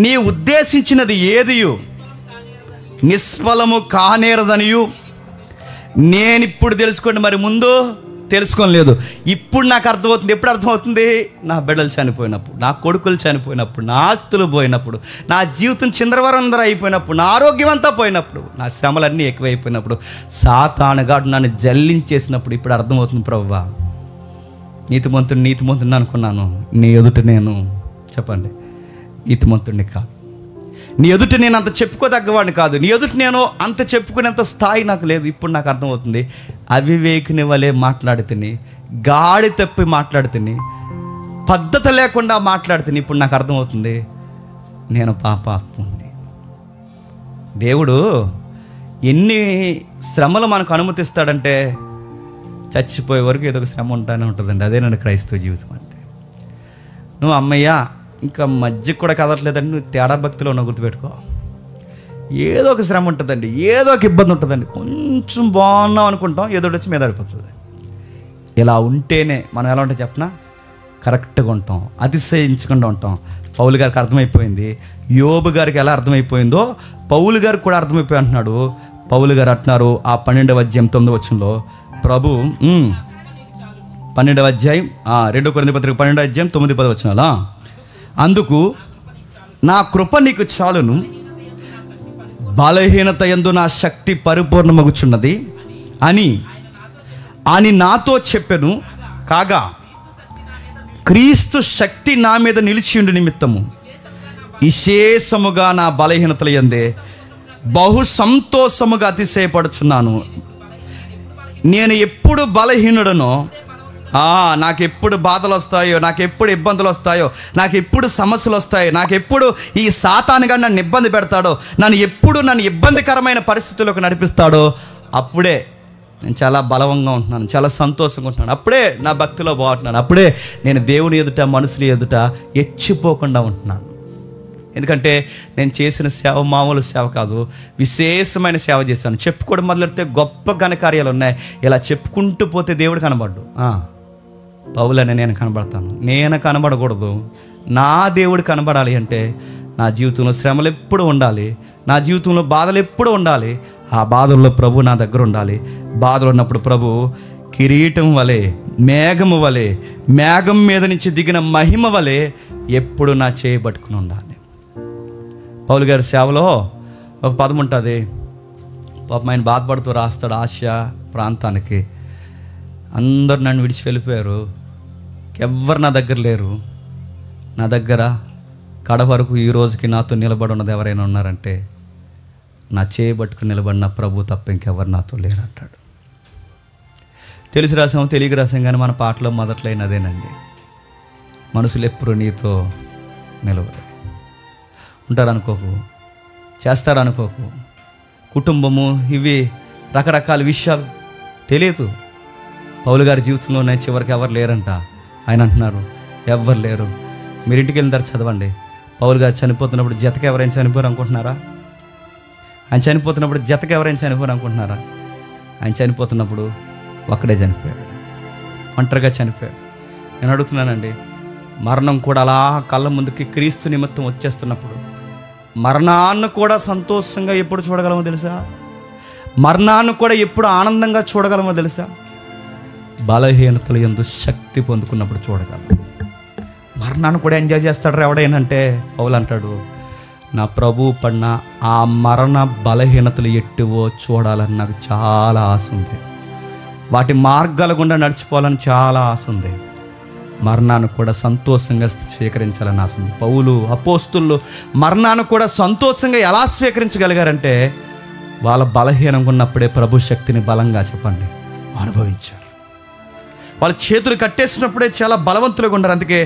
నీ ఉద్దేశించినది ఏదియు నిష్ఫలము కానేరదనియు నేనిప్పుడు తెలుసుకోండి. మరి ముందు తెలుసుకోలేదు, ఇప్పుడు నాకు అర్థమవుతుంది. ఎప్పుడు అర్థమవుతుంది? నా బిడ్డలు చనిపోయినప్పుడు, నా కొడుకులు చనిపోయినప్పుడు, నా ఆస్తులు పోయినప్పుడు, నా జీవితం చిందరవరందరూ అయిపోయినప్పుడు, నా ఆరోగ్యం అంతా పోయినప్పుడు, నా శ్రమలన్నీ ఎక్కువైపోయినప్పుడు, సాతానుగాడు నన్ను జల్లించేసినప్పుడు ఇప్పుడు అర్థమవుతుంది. ప్రభువా, నీతిమంతుడిని అనుకున్నాను, నీ ఎదుట నేను చెప్పండి నీతిమంతుడిని కాదు, నీ ఎదుట నేను అంత చెప్పుకోదగ్గవాడిని కాదు, నీ ఎదుట నేను అంత చెప్పుకునేంత స్థాయి నాకు లేదు. ఇప్పుడు నాకు అర్థమవుతుంది. అవివేకిని వలె మాట్లాడుతుని, గాడి తప్పి మాట్లాడుతుని, పద్ధతి లేకుండా మాట్లాడుతుని. ఇప్పుడు నాకు అర్థమవుతుంది, నేను పాపాత్ముని. దేవుడు ఎన్ని శ్రమలు మనకు అనుమతిస్తాడంటే చచ్చిపోయే వరకు ఏదో ఒక శ్రమ ఉంటానే ఉంటుందండి. అదే నన్ను క్రైస్తవ జీవితం అంటే. నువ్వు అమ్మయ్యా ఇంకా మధ్యకి కూడా కదలట్లేదండి, నువ్వు తేడా భక్తిలో ఉన్న గుర్తుపెట్టుకో. ఏదో ఒక శ్రమ ఉంటుందండి, ఏదో ఒక ఇబ్బంది ఉంటుందండి. కొంచెం బాగున్నాం అనుకుంటాం, ఏదో వచ్చి మీద పడిపోతుంది. ఇలా ఉంటేనే మనం ఎలా ఉంటే చెప్పనా, కరెక్ట్గా ఉంటాం, అతిశయించకుండా ఉంటాం. పౌలు గారికి అర్థమైపోయింది. యోబు గారికి ఎలా అర్థమైపోయిందో పౌలు గారికి కూడా అర్థమైపోయి అంటున్నాడు. పౌలు గారు అంటున్నారు ఆ 12వ అధ్యాయం 9వ వచనంలో, ప్రభు 12వ అధ్యాయం 2 కొరింథీ పత్రిక 12వ అధ్యాయం 9-10 వచనాలా, అందుకు నా కృప నీకు చాలును, బలహీనత యందు నా శక్తి పరిపూర్ణమగుచున్నది అని నాతో చెప్పెను. కాగా క్రీస్తు శక్తి నా మీద నిలిచియుండు నిమిత్తము విశేషముగా నా బలహీనతల యందే బహు సంతోషముగా అతిశయపడుచున్నాను. నేను ఎప్పుడు బలహీనుడనో, నాకు ఎప్పుడు బాధలు వస్తాయో, నాకు ఎప్పుడు ఇబ్బందులు వస్తాయో, నాకు ఎప్పుడు సమస్యలు వస్తాయో, నాకు ఎప్పుడు ఈ సాతానుగా నన్ను ఇబ్బంది పెడతాడో, నన్ను ఇబ్బందికరమైన పరిస్థితుల్లోకి నడిపిస్తాడో, అప్పుడే నేను చాలా బలవంగా ఉంటున్నాను, చాలా సంతోషంగా ఉంటున్నాను, అప్పుడే నా భక్తిలో బాగుంటున్నాను, అప్పుడే నేను దేవుని ఎదుట మనుషుల ఎదుట ఎచ్చిపోకుండా ఉంటున్నాను. ఎందుకంటే నేను చేసిన సేవ మామూలు సేవ కాదు, విశేషమైన సేవ చేశాను. చెప్పుకోవడం మొదలెడితే గొప్ప ఘనకార్యాలు ఉన్నాయి. ఇలా చెప్పుకుంటూ పోతే దేవుడు కనబడ్డు. పౌలని నేను కనబడతాను. నేను కనబడకూడదు, నా దేవుడు కనబడాలి అంటే నా జీవితంలో శ్రమలు ఎప్పుడు ఉండాలి, నా జీవితంలో బాధలు ఎప్పుడు ఉండాలి. ఆ బాధల్లో ప్రభు నా దగ్గర ఉండాలి. బాధలు ఉన్నప్పుడు ప్రభు కిరీటం వలె, మేఘము వలె, మేఘం మీద నుంచి దిగిన మహిమ వలె ఎప్పుడు నా చేయబట్టుకుని ఉండాలి. పౌలు గారి సేవలో ఒక పదం ఉంటుంది. పాపం ఆయన బాధపడుతూ రాస్తాడు, ఆసియా ప్రాంతానికి అందరు నన్ను విడిచి వెళ్ళిపోయారు, ఎవ్వరు నా దగ్గర లేరు, నా దగ్గర కడ వరకు ఈ రోజుకి నాతో నిలబడి ఉన్నది ఎవరైనా ఉన్నారంటే నా చేయబట్టుకుని నిలబడిన ప్రభు తప్ప ఇంకెవరు నాతో లేరు అంటాడు. తెలిసి రాసాం, తెలియక రాసాం, కానీ మన పాటలో మొదట్లైన అదేనండి, మనుషులు ఎప్పుడు నీతో నిలవలే. ఉంటారనుకోకు, చేస్తారనుకోకు, కుటుంబము ఇవి రకరకాల విషయాలు తెలియదు. పౌలు గారి జీవితంలోనే చివరికి ఎవరు లేరంట. ఆయన అంటున్నారు ఎవ్వరు లేరు. మీరు ఇంటికి వెళ్ళిన తర్వాత చదవండి. పౌలు గారు చనిపోతున్నప్పుడు జతకి ఎవరైనా చనిపోరు అనుకుంటున్నారా? ఆయన చనిపోతున్నప్పుడు జతకి ఎవరైనా చనిపోరు అనుకుంటున్నారా? ఆయన చనిపోతున్నప్పుడు ఒక్కడే చనిపోయాడు, ఒంటరిగా చనిపోయాడు. నేను అడుగుతున్నానండి, మరణం కూడా అలా కళ్ళ ముందుకి క్రీస్తు నిమిత్తం వచ్చేస్తున్నప్పుడు మరణాన్ని కూడా సంతోషంగా ఎప్పుడు చూడగలమో తెలుసా? మరణాన్ని కూడా ఎప్పుడు ఆనందంగా చూడగలమో తెలుసా? బలహీనతలు యందు శక్తి పొందుకున్నప్పుడు చూడగలం. మరణాన్ని కూడా ఎంజాయ్ చేస్తాడు ఎవడైనంటే పౌలు అంటాడు, నా ప్రభు పడిన ఆ మరణ బలహీనతలు ఎట్టువో చూడాలని నాకు చాలా ఆశ ఉంది. వాటి మార్గాల గుండా నడిచిపోవాలని చాలా ఆశ ఉంది. మరణాన్ని కూడా సంతోషంగా స్వీకరించాలని ఆశ ఉంది. పౌలు అపోస్తులు మరణాన్ని కూడా సంతోషంగా ఎలా స్వీకరించగలిగారంటే వాళ్ళ బలహీనంగా ఉన్నప్పుడే ప్రభు శక్తిని బలంగా చెప్పండి అనుభవించారు. వాళ్ళ చేతులు కట్టేసినప్పుడే చాలా బలవంతులుగా ఉన్నారు. అందుకే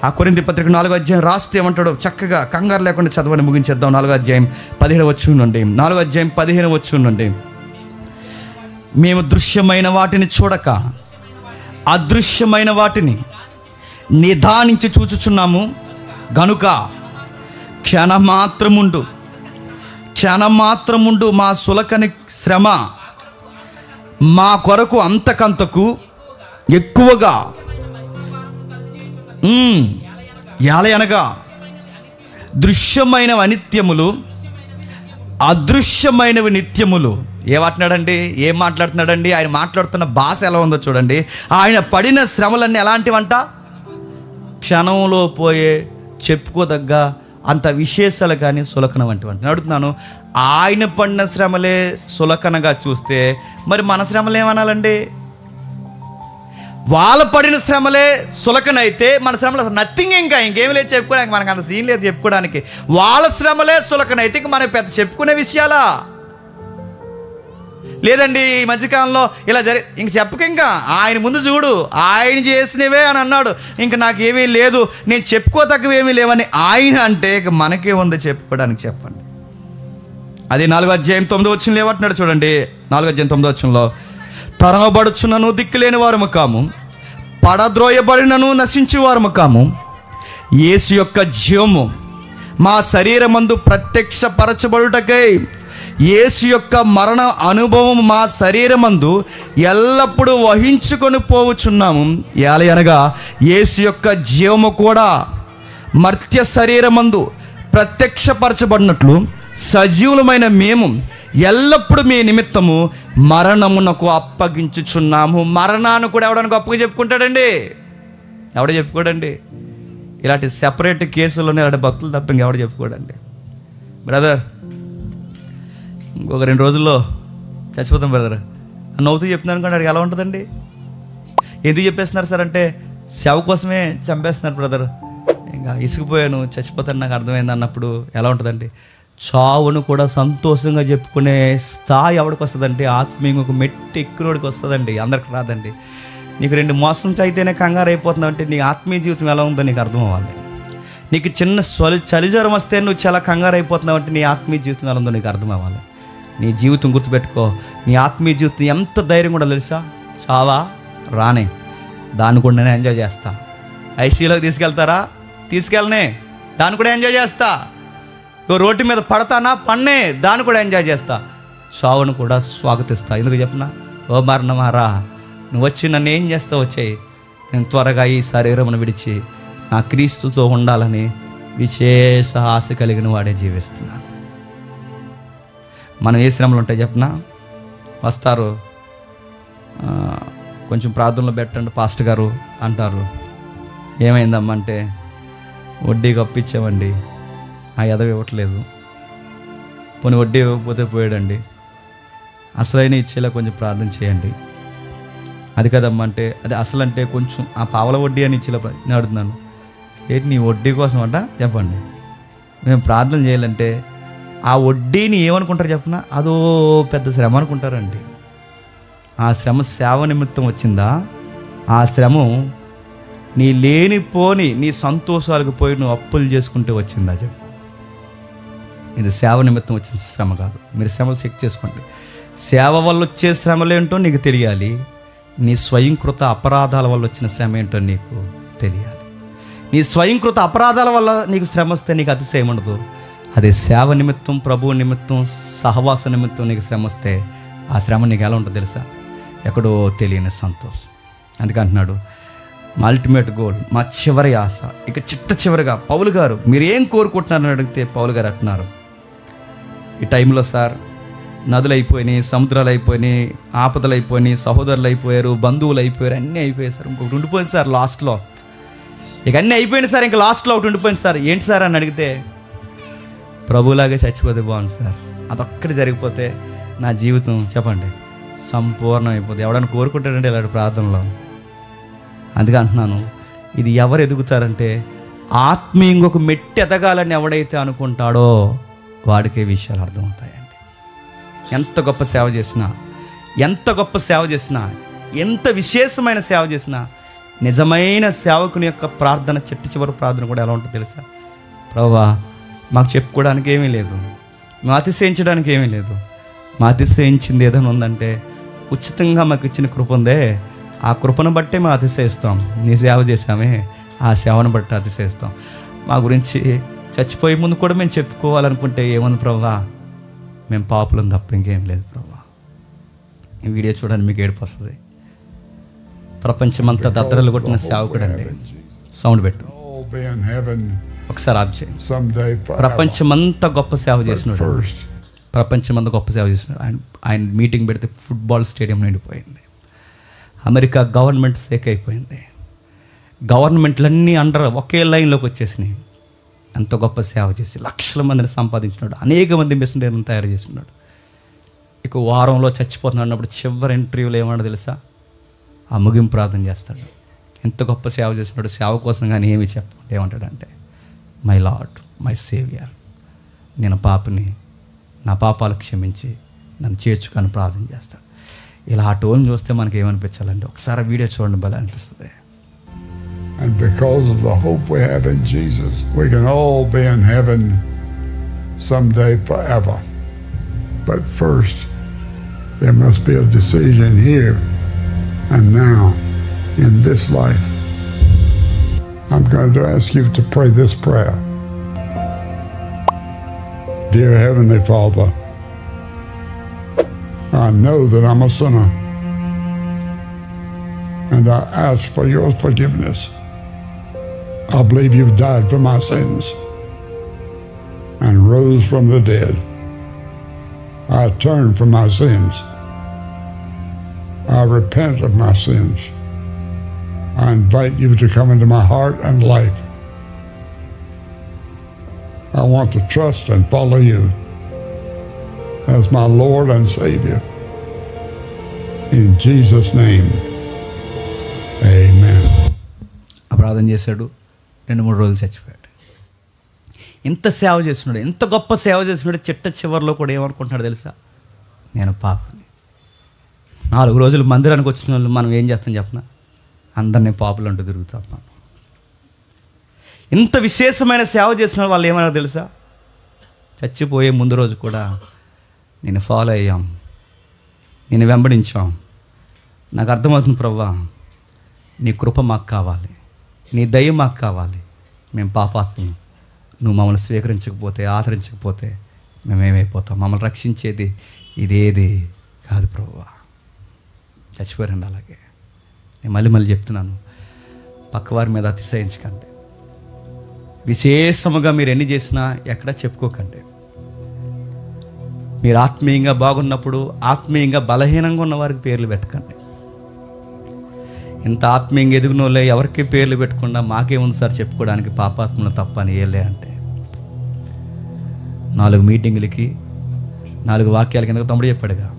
ఆ కొరింథీ పత్రిక 4వ అధ్యాయం రాస్తే ఏమంటాడో చక్కగా కంగారు లేకుండా చదవని ముగించేద్దాం. 4వ అధ్యాయం 17వ వచనం నుండి, 4వ అధ్యాయం 15వ వచనం నుండి, మేము దృశ్యమైన వాటిని చూడక అదృశ్యమైన వాటిని నిదానించి చూచుచున్నాము గనుక క్షణమాత్రముండు మా సులకని శ్రమ మా కొరకు అంతకంతకు ఎక్కువగా యాలయనగా దృశ్యమైనవి అనిత్యములు, అదృశ్యమైనవి నిత్యములు. ఏమంటున్నాడండి? ఏం మాట్లాడుతున్నాడండి? ఆయన మాట్లాడుతున్న భాష ఎలా ఉందో చూడండి. ఆయన పడిన శ్రమలన్నీ ఎలాంటివంట? క్షణంలో పోయే చెప్పుకోదగ్గ అంత విశేషాలు కానీ సులకన వంటివి. నేను అడుగుతున్నాను, ఆయన పడిన శ్రమలే సులకనగా చూస్తే మరి మన శ్రమలు ఏమనాలండి? వాళ్ళ పడిన శ్రమలే సులకనైతే మన శ్రమలు నథింగ్, ఇంకేం లేదు చెప్పుకోవడానికి, మనకు అంత సీన్ లేదు చెప్పుకోవడానికి. వాళ్ళ శ్రమలే సులకనైతే ఇంక మనకి పెద్ద చెప్పుకునే విషయాలా లేదండి. ఈ మధ్యకాలంలో ఇలా ఇంక చెప్పక, ఇంకా ఆయన ముందు చూడు, ఆయన చేసినవే అని అన్నాడు, ఇంకా నాకేమీ లేదు, నేను చెప్పుకోతగ్గవేమీ లేవని ఆయన అంటే ఇక మనకే ఉంది చెప్పుకోవడానికి. చెప్పండి. అది 4వ అధ్యాయం 9వ వచనంలో ఏమంటున్నాడు చూడండి. 4వ అధ్యాయం 9వ వచనంలో, తరమబడుచున్నను దిక్కులేని వారము కాము, పడద్రోయబడినను నశించే వారము కాము, యేసు యొక్క జీవము మా శరీరమందు ప్రత్యక్షపరచబడుటకై యేసు యొక్క మరణ అనుభవం మా శరీరమందు ఎల్లప్పుడూ వహించుకొని పోవచ్చున్నాము. ఏలయనగా యేసు యొక్క జీవము కూడా మర్త్య శరీరమందు ప్రత్యక్షపరచబడినట్లు సజీవులమైన మేము ఎల్లప్పుడూ మీ నిమిత్తము మరణమునకు అప్పగించుచున్నాము. మరణాన్ని కూడా ఎవడానికి గొప్పగా చెప్పుకుంటాడండి? ఎవడ చెప్పుకోడండి? ఇలాంటి సెపరేట్ కేసుల్లోనే ఇలాంటి భక్తులు తప్ప ఇంకెవడ చెప్పుకోడండి. బ్రదర్ ఇంకొక 2 రోజుల్లో చచ్చిపోతాం బ్రదర్ నవ్వుతూ చెప్తున్నాను అనుకోండి, అడిగి ఎలా ఉంటుందండి? ఎందుకు చెప్పేస్తున్నారు సార్ అంటే, శవ కోసమే చంపేస్తున్నారు బ్రదర్, ఇంకా ఇసుకుపోయాను చచ్చిపోతాను నాకు అర్థమైంది అన్నప్పుడు ఎలా ఉంటుందండి? చావును కూడా సంతోషంగా చెప్పుకునే స్థాయి ఎవరికి వస్తుందంటే ఆత్మీయంగా ఒక మెట్టి ఎక్కినోడికి వస్తుందండి, అందరికి రాదండి. నీకు 2 మోసం అయితేనే కంగారు అయిపోతున్నావు అంటే నీ ఆత్మీయ జీవితం ఎలా ఉందో నీకు అర్థం అవ్వాలి. నీకు చిన్న చలి జ్వరం వస్తే నువ్వు చాలా కంగారు అయిపోతున్నావు అంటే నీ ఆత్మీయ జీవితం ఎలా ఉందో నీకు అర్థం అవ్వాలి. నీ జీవితం గుర్తుపెట్టుకో, నీ ఆత్మీయ జీవితం ఎంత ధైర్యం కూడా తెలుసా? చావా రానే, దాన్ని కూడా నేను ఎంజాయ్ చేస్తా. ఐసీయూలోకి తీసుకెళ్తారా? తీసుకెళ్ళనే, దాన్ని కూడా ఎంజాయ్ చేస్తా. రోడ్డు మీద పడతానా, పన్నే, దాన్ని కూడా ఎంజాయ్ చేస్తా, చావును కూడా స్వాగతిస్తా. ఎందుకు చెప్పనా? ఓ మరణమారా, నువ్వు వచ్చి నన్ను ఏం చేస్తావు? వచ్చాయి, నేను త్వరగా ఈ శరీరమును విడిచి నా క్రీస్తుతో ఉండాలని విశేష ఆశ కలిగిన వాడే జీవిస్తున్నాను. మనం ఏ శ్రమలు ఉంటాయి చెప్పనా? వస్తారు, కొంచెం ప్రార్థనలో పెట్టండి పాస్టర్ గారు అంటారు. ఏమైందమ్మా అంటే, వడ్డీకి అప్పిచ్చామండి, ఆ ఎదవ ఇవ్వట్లేదు. పోనీ వడ్డీ ఇవ్వకపోతే పోయాడండి, అసలైన ఇచ్చేలా కొంచెం ప్రార్థన చేయండి. అది కదమ్మా అంటే, అది అసలు అంటే కొంచెం ఆ పావల వడ్డీ అని ఇచ్చేలా నేను అడుగుతున్నాను. ఏంటి నీ వడ్డీ కోసం అంట? చెప్పండి. మేము ప్రార్థన చేయాలంటే ఆ వడ్డీని ఏమనుకుంటారు చెప్పనా? అదో పెద్ద శ్రమ అనుకుంటారండి. ఆ శ్రమ సేవ నిమిత్తం వచ్చిందా? ఆ శ్రమ నీ లేనిపోని నీ సంతోషాలకు పోయి నువ్వు అప్పులు చేసుకుంటే వచ్చిందా చెప్పు? ఇది సేవ నిమిత్తం వచ్చిన శ్రమ కాదు. మీరు శ్రమలు చెక్ చేసుకోండి. సేవ వల్ల వచ్చే శ్రమలేంటో నీకు తెలియాలి, నీ స్వయంకృత అపరాధాల వల్ల వచ్చిన శ్రమ ఏంటో నీకు తెలియాలి. నీ స్వయంకృత అపరాధాల వల్ల నీకు శ్రమ వస్తే నీకు అతిశయం ఉండదు. అదే సేవ నిమిత్తం, ప్రభువు నిమిత్తం, సహవాస నిమిత్తం నీకు శ్రమ వస్తే ఆ శ్రమ నీకు ఎలా ఉంటుందో తెలుసా? ఎక్కడో తెలియని సంతోషం. అందుకే అంటున్నాడు, మా అల్టిమేట్ గోల్, మా చివరి ఆశ. ఇక చివరిగా పౌలు గారు మీరు ఏం కోరుకుంటున్నారని అడిగితే పౌలు గారు అంటున్నారు, ఈ టైంలో సార్ నదులు అయిపోయినాయి, సముద్రాలు అయిపోయినాయి, ఆపదలు అయిపోయినాయి, సహోదరులు అయిపోయారు, బంధువులు అయిపోయారు, అన్నీ అయిపోయాయి సార్, ఇంకొకటి ఉండిపోయింది సార్ లాస్ట్లో. ఇక అన్నీ అయిపోయింది సార్, ఇంకా లాస్ట్లో ఒకటి ఉండిపోయింది సార్. ఏంటి సార్ అని అడిగితే, ప్రభులాగే చచ్చిపోతే బాగుంది సార్, అదొక్కటి జరిగిపోతే నా జీవితం చెప్పండి సంపూర్ణం అయిపోతుంది. ఎవడన్నా కోరుకుంటాడంటే ఇలాంటి ప్రార్థనలో. అందుకే అంటున్నాను, ఇది ఎవరు ఎదుగుతారంటే ఆత్మీయంగా ఒక మెట్టి ఎదగాలని ఎవడైతే అనుకుంటాడో వాడికే విషయాలు అర్థమవుతాయండి. ఎంత గొప్ప సేవ చేసినా, ఎంత గొప్ప సేవ చేసినా, ఎంత విశేషమైన సేవ చేసినా, నిజమైన సేవకుని యొక్క ప్రార్థన, చివరి ప్రార్థన కూడా ఎలా ఉంటుందో తెలుసా? ప్రభువా మాకు చెప్పుకోవడానికి ఏమీ లేదు, మేము అతిశయించడానికి ఏమీ లేదు, మా అతిశయించింది ఏదైనా ఉందంటే ఉచితంగా మాకు ఇచ్చిన కృప ఉందే, ఆ కృపను బట్టే మేము అతిశయిస్తాం. నీ సేవ చేసామే, ఆ సేవను బట్టి అతిశయిస్తాం. మా గురించి చచ్చిపోయే ముందు కూడా మేము చెప్పుకోవాలనుకుంటే ఏముంది ప్రభువా, మేము పాపులం తప్ప ఇంకేం లేదు ప్రభువా. ఈ వీడియో చూడండి, మీకు ఏడుపు వస్తుంది. ప్రపంచమంతా దద్దరలు కొట్టిన సేవకుడు అండి. సౌండ్ పెట్టు ఒకసారి ఆప్ చేయి. ప్రపంచమంతా గొప్ప సేవ చేసినాడు, ప్రపంచమంతా గొప్ప సేవ చేసినాడు. ఆయన మీటింగ్ పెడితే ఫుట్బాల్ స్టేడియం నిండిపోయింది. అమెరికా గవర్నమెంట్ షేక్ అయిపోయింది. గవర్నమెంట్లన్నీ ఒకే లైన్లోకి వచ్చేసినాయి. అంత గొప్ప సేవ చేసి లక్షల మందిని సంపాదించినాడు, అనేక మంది మిషనరీలను తయారు చేసినాడు. ఇక వారంలో చచ్చిపోతున్నాడు అన్నప్పుడు చివరి ఇంటర్వ్యూలో ఏమన్నా తెలుసా? ఆ ముగింపు ప్రార్థన చేస్తాడు. ఎంత గొప్ప సేవ చేసినాడు. సేవ కోసం కానీ ఏమి చెప్పండి, ఏమంటాడంటే, మై లార్డ్, మై సేవియర్, నేను పాపిని, నా పాపాలు క్షమించి నన్ను చేర్చుకొని ప్రార్థన చేస్తాడు. ఇలా ఆ టోన్ చూస్తే మనకి ఏమనిపించాలంటే, ఒకసారి వీడియో చూడండి, భలే అనిపిస్తుంది. And because of the hope we have in Jesus, we can all be in heaven someday forever. But first, there must be a decision here and now in this life. I'm going to ask you to pray this prayer. Dear Heavenly Father, I know that I'm a sinner, and I ask for your forgiveness. I believe you've died for my sins and rose from the dead. I turn from my sins. I repent of my sins. I invite you to come into my heart and life. I want to trust and follow you as my Lord and Savior. In Jesus' name, amen. ప్రార్థన చేశాడు, 2-3 రోజులు చచ్చిపోయాడు. ఇంత సేవ చేస్తున్నాడు, ఎంత గొప్ప సేవ చేస్తున్నాడు. చివరిలో కూడా ఏమనుకుంటున్నాడు తెలుసా? నేను పాపని. 4 రోజులు మందిరానికి వచ్చిన వాళ్ళు మనం ఏం చేస్తాం చెప్పనా? అందరినీ పాపులు అంటూ తిరుగుతాం. ఇంత విశేషమైన సేవ చేసిన వాళ్ళు ఏమన్నా తెలుసా? చచ్చిపోయే ముందు రోజు కూడా నేను ఫాలో అయ్యాం, నేను వెంబడించాం. నాకు అర్థమవుతుంది ప్రభువా, నీ కృప మాకు కావాలి, నీ దయ మాకు కావాలి. మేము పాపాత్మం, నువ్వు మమ్మల్ని స్వీకరించకపోతే, ఆదరించకపోతే మేమేమైపోతాం? మమ్మల్ని రక్షించేది ఇదేది కాదు ప్రభువా. చచ్చిపోయారండి. అలాగే నేను మళ్ళీ చెప్తున్నాను, పక్కవారి మీద అతిశయించకండి. విశేషముగా మీరు ఎన్ని చేసినా ఎక్కడా చెప్పుకోకండి. మీరు ఆత్మీయంగా బాగున్నప్పుడు ఆత్మీయంగా బలహీనంగా ఉన్న వారికి పేర్లు పెట్టకండి. ఇంత ఆత్మీయంగా ఎదిగిన వాళ్ళే ఎవరికి పేర్లు పెట్టకుండా మాకేముంది సార్ చెప్పుకోవడానికి, పాపాత్మలు తప్ప అని ఏలే అంటే 4 మీటింగులకి 4 వాక్యాలకి, ఎందుకు తమ్ముడు చెప్పాడుగా,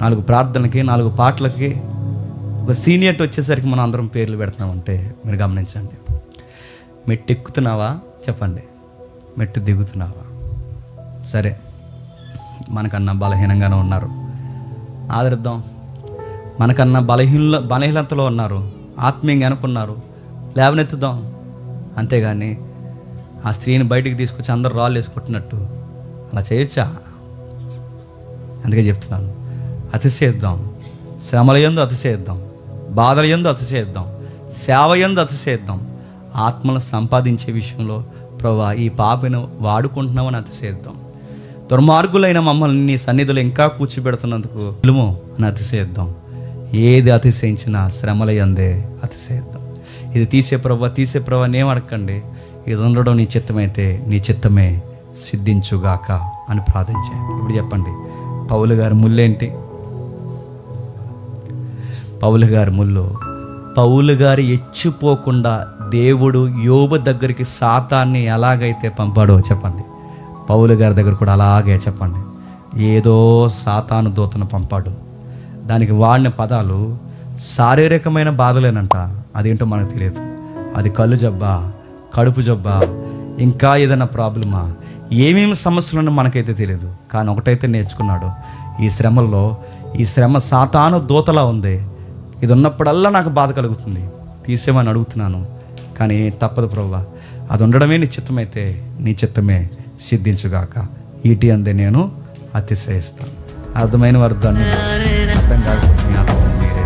4 ప్రార్థనలకి 4 పాటలకి ఒక సీనియర్ట్ వచ్చేసరికి మనం అందరం పేర్లు పెడుతున్నామంటే మీరు గమనించండి. మెట్టు ఎక్కుతున్నావా చెప్పండి, మెట్టు దిగుతున్నావా? సరే, మనకన్నా బలహీనంగానే ఉన్నారు, ఆదరిద్దాం. మనకన్నా బలహీనతలో ఉన్నారు, ఆత్మీయంగా అనుకున్నారు, లేవనెత్తుదాం. అంతేగాని ఆ స్త్రీని బయటికి తీసుకొచ్చి అందరూ రాళ్ళు వేసుకుంటున్నట్టు అలా చేయొచ్చా? అందుకే చెప్తున్నాను, అతిశయిద్దాం. శ్రమల యందు అతిశయిద్దాం, బాధల యందు అతిశయిద్దాం, సేవ యందు అతిశయిద్దాం. ఆత్మను సంపాదించే విషయంలో ప్రభువా ఈ పాపను వాడుకుంటున్నామని అతిశయిద్దాం. దుర్మార్గులైన మమ్మల్ని నీ సన్నిధిలో ఇంకా కూర్చోబెడుతున్నందుకు విలుము అని అతిశయిద్దాం. ఏది అతిశయించినా శ్రమల యందే అతిశయిద్దాం. ఇది తీసే ప్రభు అని ఏం అడగండి. ఇది ఉండడం నీ చిత్తమైతే నీ చిత్తమే సిద్ధించుగాక అని ప్రార్థించండి. ఇప్పుడు చెప్పండి, పౌలు గారి ముళ్ళేంటి? పౌలు గారి ముళ్ళు, పౌలు గారు ఎచ్చిపోకుండా దేవుడు యోబు దగ్గరికి సాతాన్ని ఎలాగైతే పంపాడో చెప్పండి, పౌలు గారి దగ్గర కూడా అలాగే చెప్పండి. ఏదో సాతాను దూతను పంపాడు. దానికి వాడిన పదాలు శారీరకమైన బాధలేనంట. అదేంటో మనకు తెలియదు. అది కళ్ళు జబ్బా, కడుపు జబ్బా, ఇంకా ఏదైనా ప్రాబ్లమా, ఏమేమి సమస్యలున్నా మనకైతే తెలియదు. కానీ ఒకటైతే నేర్చుకున్నాడు, ఈ శ్రమల్లో ఈ శ్రమ సాతాను దూతలా ఉంది. ఇది ఉన్నప్పుడల్లా నాకు బాధ కలుగుతుంది, తీసేమని అడుగుతున్నాను. కానీ తప్పదు ప్రభువా, అది ఉండడమే నీ చిత్తమైతే నీ చిత్తమే సిద్ధించుగాక. ఈటి అందే నేను అతిశయిస్తాను. అర్థమైన వారు దాన్ని అర్థం కాకపోతే మీ ఆత్మ మీరే